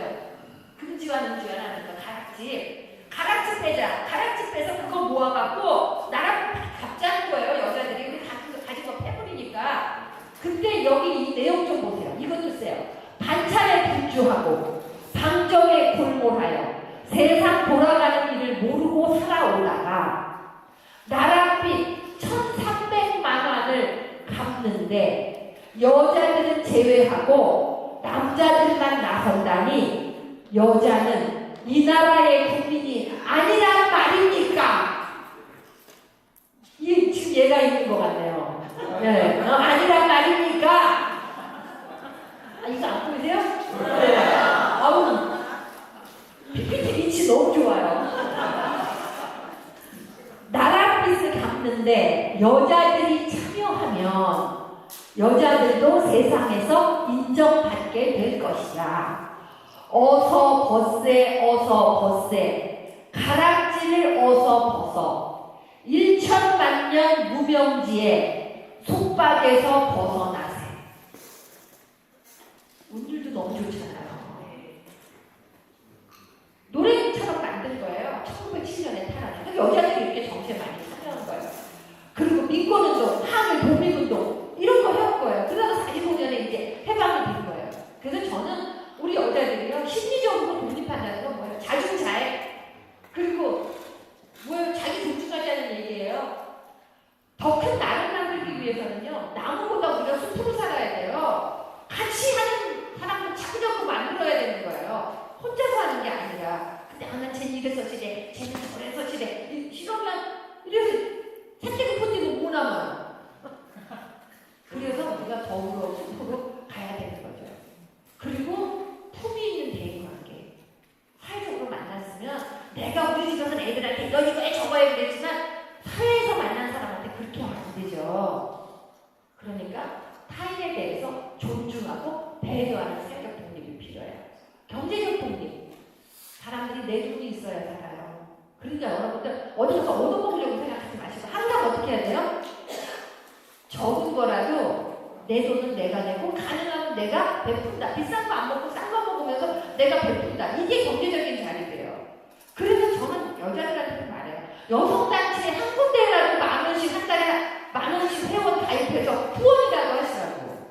금지와 능지환하는 거, 가락지 빼자. 가락지 빼서 그거 모아갖고 나랑 갚자는 거예요. 여자들이 가진 거 패버리니까. 근데 여기 이 내용 좀 보세요. 이것도 세요. 반찬에 분주하고 방정에 골몰하여 세상 돌아가는 일을 모르고 살아오다가 나랏빛 1,300만 원을 갚는데 여자들은 제외하고 남자들만 나선다니 여자는 이 나라의 국민이 아니란 말입니까? 지금 얘가 있는 것 같네요. 네. 아니란 말입니까? 이거 안 보이세요? 네. 아우, PPT 위치 너무 좋아요. 나랏빛을 갚는데 여자들이 참여하면 여자들도 세상에서 인정받게 될 것이다. 어서 벗세 가락지를 어서 벗어 1천만 년 무명지에 속박에서 벗어나세. 운율도 너무 좋잖아요. 노래처럼 만든 거예요. 1907년에 탈환. 그러니까 여자들이 이렇게 정치에 많이 참여한 거예요. 그리고 민권운동, 항일 독립운동 이런 거 해온 거예요. 그러다가 45년에 이제 해방이 된 거예요. 그래서 저는 우리 여자들이요, 심리적으로 독립한다는 건 뭐예요? 자중자애. 그리고 뭐예요? 자기 존중하자는 얘기예요. 더 큰 나를 만들기 위해서는요, 나무보다 우리가 숲으로 살아야 돼요. 같이 하는 사람을 자꾸자꾸 만들어야 되는 거예요. 혼자서 하는 게 아니라. 근데 난 쟤는 이래서 저래, 쟤는 저래서 저래. 아니라 타인에 대해서 존중하고 배려하는 사회적 독립이 필요해요. 경제적 독립. 사람들이 내 돈이 있어야 살아요. 그러니까 여러분들 어디서 얻어먹으려고 생각하지 마시고 항상 어떻게 해야 돼요? 적은 거라도 내 돈은 내가 내고 가능하면 내가 베푼다. 비싼 거 안 먹고 싼 거 먹으면서 내가 베푼다. 이게 경제적인 자립이에요. 그래서 저는 여자들한테 말해요. 여성단체에 한 군데라도 10,000원씩 한 달에 10,000원씩 회원 가입해서 후원이라도 하시라고.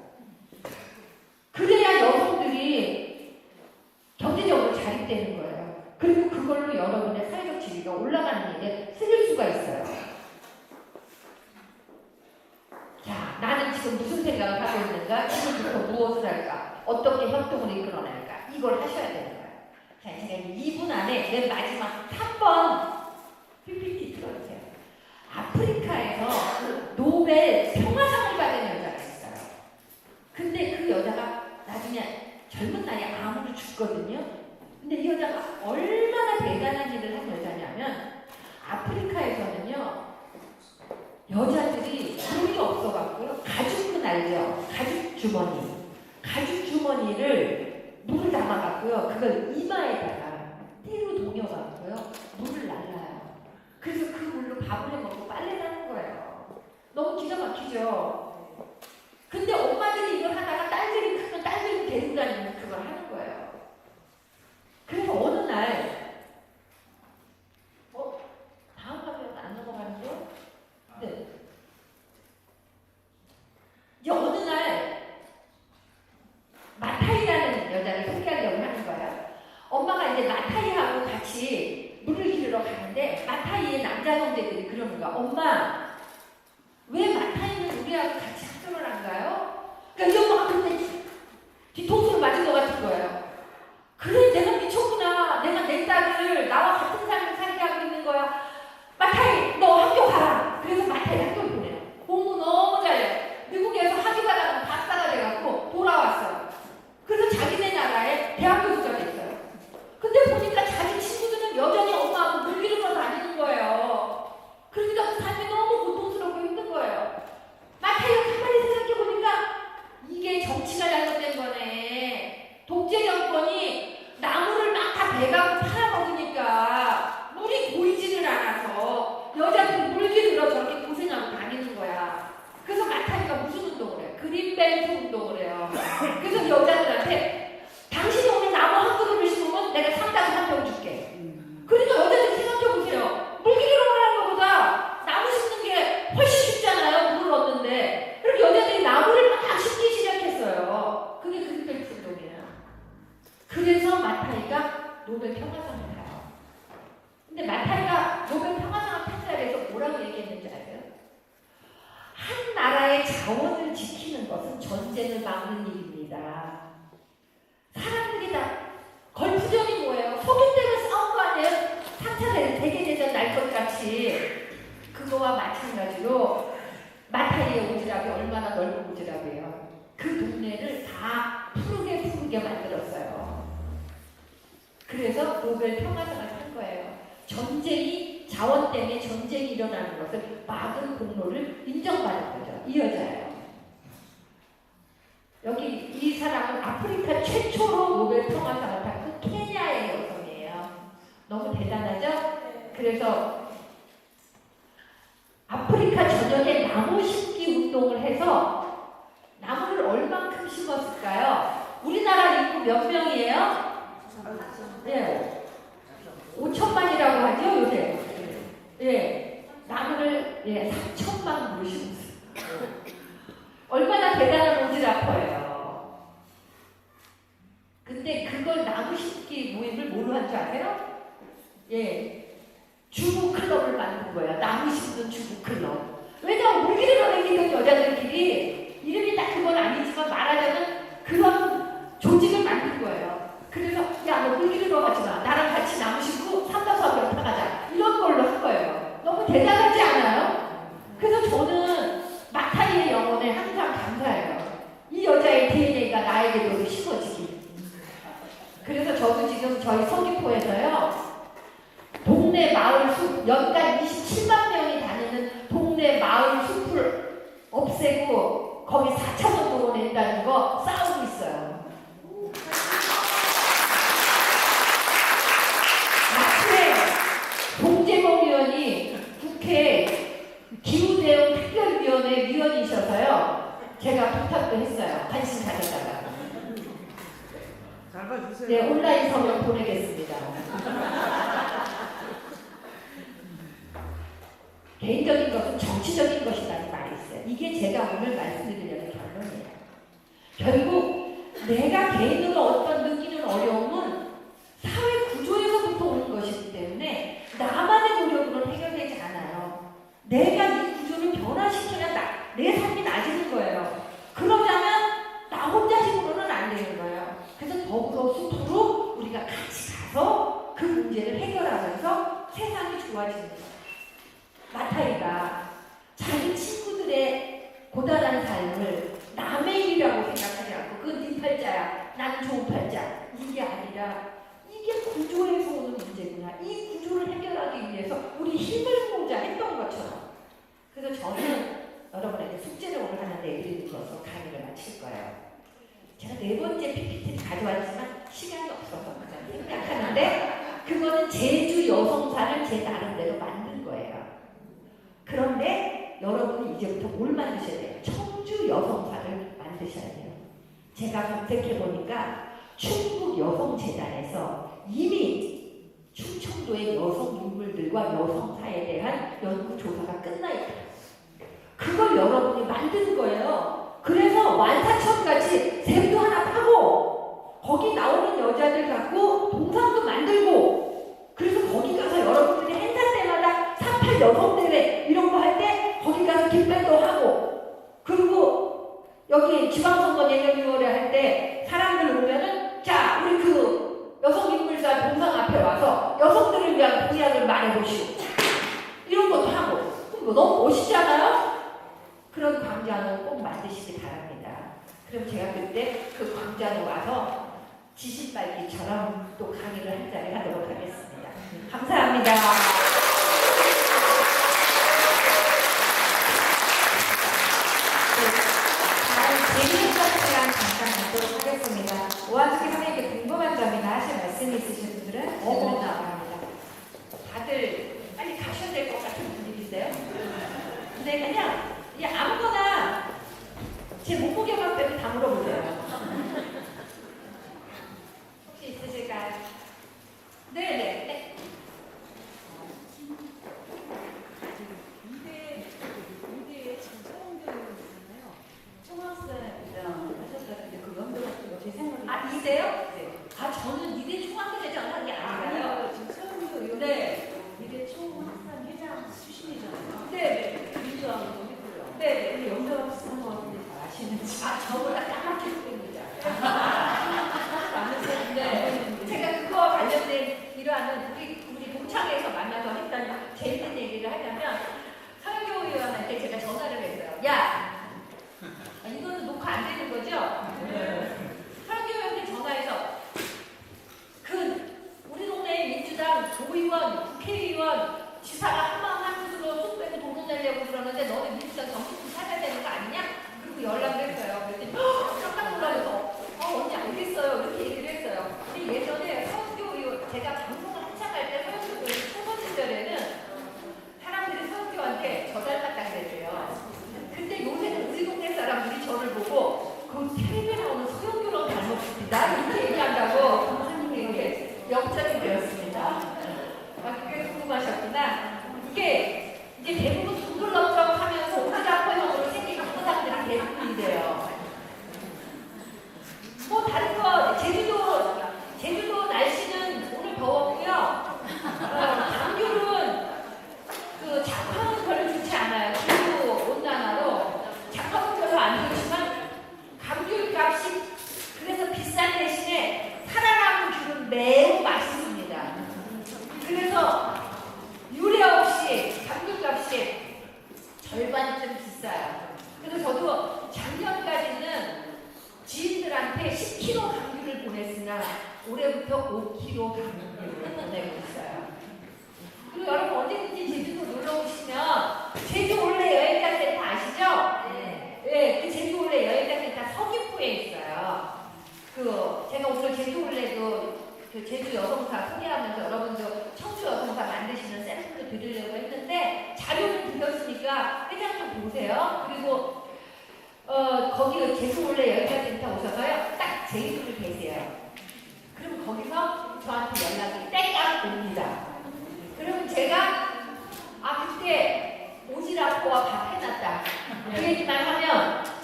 그래야 여성들이 경제적으로 자립되는 거예요. 그리고 그걸로 여러분의 사회적 지위가 올라가는 일에 쓰일 수가 있어요. 자, 나는 지금 무슨 생각을 하고 있는가? 지금부터 무엇을 할까? 어떻게 협동을 이끌어낼까? 이걸 하셔야 되는 거예요. 자, 제가 2분 안에 맨 마지막 3번 PPT 들어주세요. 아프리카에서 노벨 평화상을 받은 여자가 있어요. 근데 그 여자가 나중에 젊은 나이에 암으로 죽거든요. 근데 이 여자가 얼마나 대단한 일을 한 여자냐면 아프리카에서는요 여자들이 돈이 없어갖고요 가죽끈 알죠? 가죽 주머니를 물을 담아갖고요 그걸 이마에다가 띠로 동여갖고요 물을 날라요. 그래서 그 물로 밥을 해먹고 빨래를 하는 거예요. 너무 기가 막히죠? 근데 엄마들이 이걸 하다가 딸들이 크면 딸들이 데리고 다니면 그걸 하는 거예요. 그래서 어느 날 다음 화면 안 넘어가는 거? 네. 이제 어느 날 마타이라는 여자를 소개하려고 하는 거예요. 엄마가 이제 마타이하고 같이 물을 기르러 가는데 마타이의 남자 형제들이 그러는 거야. 엄마, 왜 마타이는 우리하고 같이 학교를 안 가요? 그러니까 이 엄마가 근데 뒤통수를 맞은 것 같은 거예요. 그래, 내가 미쳤구나. 내가 내 딸을 나와 같은 삶을 살게 하고 있는 거야. 마타이, 너 학교 가라. 그래서 마타이 학교를 보내요. 공부 너무 잘해. 미국에서 학위받아서 박사가 돼갖고 돌아왔어요. 그래서 자기네 나라에 대학교 교수가 됐어요. 근데 보니까 자기 친구들은 여전히 엄마하고 물 기르러 다니는 거예요. 그러니까 그 삶이 너무 고통스럽고 힘든 거예요. 마타이가 가만히 생각해보니까 이게 정치가 잘못된 거네. 독재 정권이 나무를 막 다 베가고 팔아먹으니까 물이 고이지를 않아서 여자들이 물 기르러 저렇게 고생하고 다니는 거야. 그래서 마타이가 무슨 운동을 해요? 그린벨트 운동을 해요. 그래서 여자들한테 당신이 오늘 나무 한 그루를 심으면 내가 상당히 한 병 줄게. 그러니까 여자들 생각해보세요. 물 기르러 가는 것보다 나무 심는 게 훨씬 쉽잖아요. 물을 얻는데. 그렇게 여자들이 나무를 막 심기 시작했어요. 그게 그린벨트 운동이에요. 그래서 마타이가 노벨 평화상을 타요. 근데 마타이가 노벨 평화상을 탄 자리에서 뭐라고 얘기했는지 아세요? 한 나라의 자원을 지키는 것은 전쟁을 막는 일입니다. 사람들이 다 걸프전이 뭐예요? 소금 때문에 싸운 거 아니에요? 3차 대제대전 날 것 같이. 그거와 마찬가지로 마타이의 오지랖이 얼마나 넓은 오지랖이에요. 그 동네를 다 푸르게 만들었어요. 그래서 노벨 평화상을 탄 거예요. 전쟁이, 자원 때문에 전쟁이 일어나는 것을 막은 공로를 인정받은 거죠. 이 여자예요. 여기 이 사람은 아프리카 최초로 노벨 평화상을 탄 그 케냐의 여성이에요. 너무 대단하죠? 그래서 아프리카 전역에 나무 심기 운동을 해서 나무를 얼만큼 심었을까요? 우리나라 인구 몇 명이에요? 네. 5천만이라고 하죠, 요새. 예. 나무를 3천만 그루 심었어요. 얼마나 대단한 오지랖퍼예요. 근데 그걸 나무 심기 모임을 뭐로 한 줄 아세요? 예. 주부 클럽을 만든 거야. 나무 심는 주부 클럽. 왜냐면 물기를 다니던 여자들끼리 이름이 딱 그건 아니지만 말하자면 그런 조직을 만든 거예요. 그래서 야, 너 물기를 가지 마. 나랑 같이 나무 심고 삼다수학을 타가자. 이런 걸로 한 거예요. 너무 대단하지 않아요? 그래서 저는 마타이의 영혼에 항상 감사해요. 이 여자의 DNA가 나에게도 심어지기. 그래서 저도 지금 저희 서귀포에서요. 동네 마을 숲, 연간 27만 명이 다니는 동네 마을 숲을 없애고 거기 4차선 도로 낸다는 거 싸우고 있어요. 마트에 동재범 의원이 국회 기후대응 특별위원회 위원이셔서요. 제가 부탁도 했어요. 관심 가져다가. 잘 봐주세요. 네, 온라인 서명 보내겠습니다. 개인적인 것은 정치적인 것이라는 말이 있어요. 이게 제가 오늘 말씀드리려는 결론이에요. 결국 내가 개인으로 어떤 느끼는 어려움은 사회 구조에서부터 오는 것이기 때문에 나만의 노력으로는 해결되지 않아요. 내가 이 구조를 변화시켜야 내 삶이 나아지는 거예요. 그러자면 나 혼자식으로는 안 되는 거예요. 그래서 더불어 숲으로 우리가 같이 가서 그 문제를 해결하면서 세상이 좋아지는 거예요. 마타이가 자기 친구들의 고단한 삶을 남의 일이라고 생각하지 않고 그건 네 팔자야, 나는 좋은 팔자, 이게 아니라 이게 구조에서 오는 문제구나. 이 구조를 해결하기 위해서 우리 힘을 모으자 했던 것처럼. 그래서 저는 여러분에게 숙제를 오늘 하나 내드리고서 강의를 마칠 거예요. 제가 4번째 PPT를 가져왔지만 시간이 없어서 그냥 생각하는데 그거는 제주 여성사를 제 나름대로 만든 거예요. 그런데 여러분이 이제부터 뭘 만드셔야 돼요? 청주 여성사를 만드셔야 돼요. 제가 검색해보니까 충북 여성재단에서 이미 충청도의 여성 인물들과 여성사에 대한 연구조사가 끝나 있어요. 그걸 여러분이 만드는 거예요. 그래서 완사천같이 샘도 하나 파고 거기 나오는 여자들 갖고 동상도 만들고 그래서 거기 가서 여러분들이 행사 때마다 38 여성대회 이런 거 할 때 거기 가서 깃발도 하고 그리고 여기 지방선거 내년 6월에 할 때 사람들 오면은 자 우리 그 여성인물사 동상 앞에 와서 여성들을 위한 공약을 말해보시오 이런 것도 하고 뭐 너무 멋있잖아요? 그런 광장을 꼭 만드시기 바랍니다. 그럼 제가 그때 그 광장에 와서 지신밟기처럼 또 강의를 한 자리 하도록 하겠습니다. 감사합니다. 재미있는 시간 잠깐 갖도록 하겠습니다. 오한숙이 선생님께 궁금한 점이나 하실 말씀이 있으신 분들은 질문 나갑니다. 다들 빨리 가셔야 될 것 같은 분들이세요? 근데 그냥 아무거나 제 몸무게만 빼고 다 물어보세요. 혹시 있으실까요? 네네. 무대에 지금 서영교육이잖아요. 총학생 하셨다는데 그 연도 같은 거 제 생각에 아 이세요? 네. 아 저는 이대 총학회장 한 게 아니라요. 아니요 지금 서영교 의원 네. 미래 총학생 회장 수신이잖아요. 네네. 민주당도 했고요. 네네. 근데 연도가 비슷한 거 같은데 잘 아시는지. 아 저보다 까맣게 생깁니다. 많은 네. 제가 그거 관련된 일화는 우리 동창회에서 만나서 했던 재밌는 얘기를 하자면 서영교 의원한테 제가 전화를 했어요. 야, 이거는 녹화 안 되는 거죠? 서영교 의원한테 전화해서 우리 동네 민주당 도의원, 국회의원, 지사가 한마음 한뜻으로 쑥 빼고 돈 내려고 그러는데 너네 민주당 정치부 찾아야 되는 거 아니냐? 그리고 연락을 했어요. 그랬더니 깜짝 놀라서 언제 알겠어요. 이렇게 얘기를 했어요. 근데 예전에 서영교 의원 제가 방송을 한창 할 때 서영교 의원 초보 시절에는 사람들이 서영교한테 저 닮았다 그랬대요. 근데 요새는 우리 동네 사람들이 저를 보고 그 텔레비에 나오는 서영교랑 닮았습니다. 이렇게 얘기한다고 선생님이 이렇게 역전이 되었습니다. 아, 그게 궁금하셨구나. 이게 이제 대부분 둥글렁쩍하면서 오지랖형으로 생긴 학부상들이 대부분이래요. 뭐 다른 거 제주도 날씨는 오늘 더웠고요. 감귤은 그 작황은 별로 좋지 않아요. 기후 온난화로 작황은 별로 안 좋지만 감귤 값이 그래서 비싼 대신에 살아남은 귤은 매우 맛있습니다. 그래서 유례 없이 감귤 값이 절반쯤 비싸요. 그래서 저도 작년까지는 지인들한테 10kg 감귤을 보냈으나 올해부터 5kg 감귤을 보내고 있어요. 그리고 여러분 언제든지 제주도 놀러 오시면 제주 올레 여행자 센터 아시죠? 네. 네, 그 제주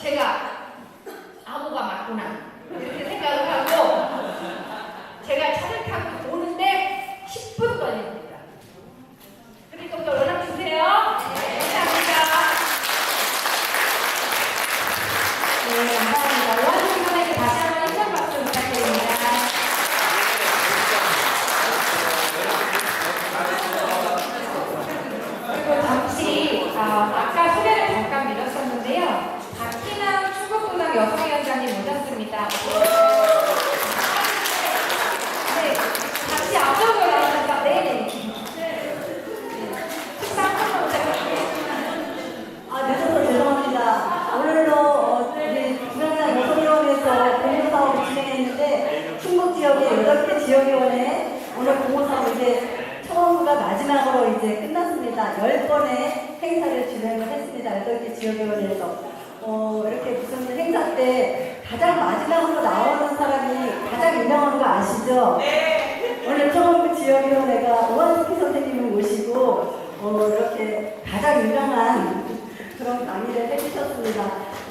제가 암호가 맞구나 이렇게 생각을 하고 제가 차를 타고 오는데 10분 걸립니다. 그러니까 또 연락 주세요. 감사합니다. 네, 감사합니다. 오한숙 선생님께 다시 한번 힘찬 박수 부탁드립니다. 그리고 잠시 아까 소개를 잠깐 드렸었는데요. 박희남 충북도당 여성위원장님 모셨습니다. 네, 잠시 앞쪽으로 나오셔서 네네. 식사 한번 늦어서 죄송합니다. 오늘도 우리 부산장 여성위원회에서 공모사업을 진행했는데 충북 지역의 8개 지역위원회 오늘 공모사업 이제 처음과 마지막으로 이제 끝났습니다. 10번의 행사를 진행을 했습니다. 8개 지역위원회에서. 이렇게 무슨 행사 때 가장 마지막으로 나오는 사람이 가장 유명한 거 아시죠? 오늘 청원구 지역위원회가 오한숙 선생님을 모시고 이렇게 가장 유명한 그런 강의를 해주셨습니다.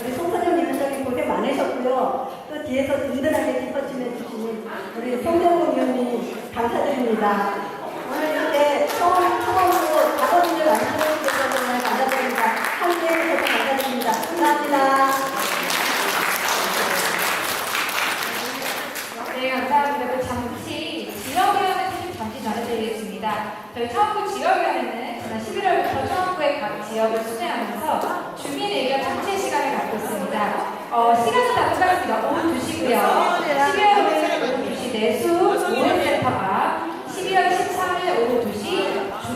우리 송선영 위원장님 고생 많으셨고요. 또 뒤에서 든든하게 뒷받침해 주신 우리 송정훈 위원님 감사드립니다. 오늘 이렇게 청원구 작업인을 만들어주셔서 정말 감사드립니다. 함께해 주셔서 감사드립니다. 감사합니다. 네, 감사합니다. 그 잠시 지역위원회 소식 잠시 전해드리겠습니다. 저희 청원구 지역위원회는 지난 11월부터 청원구의 각 지역을 순회하면서 주민 의견 청취 시간을 갖고 있습니다. 시간은 다 똑같습니다. 오후 2시고요. 12월 5일 오후 2시 내수 오일센터가 12월 13일 오후 2시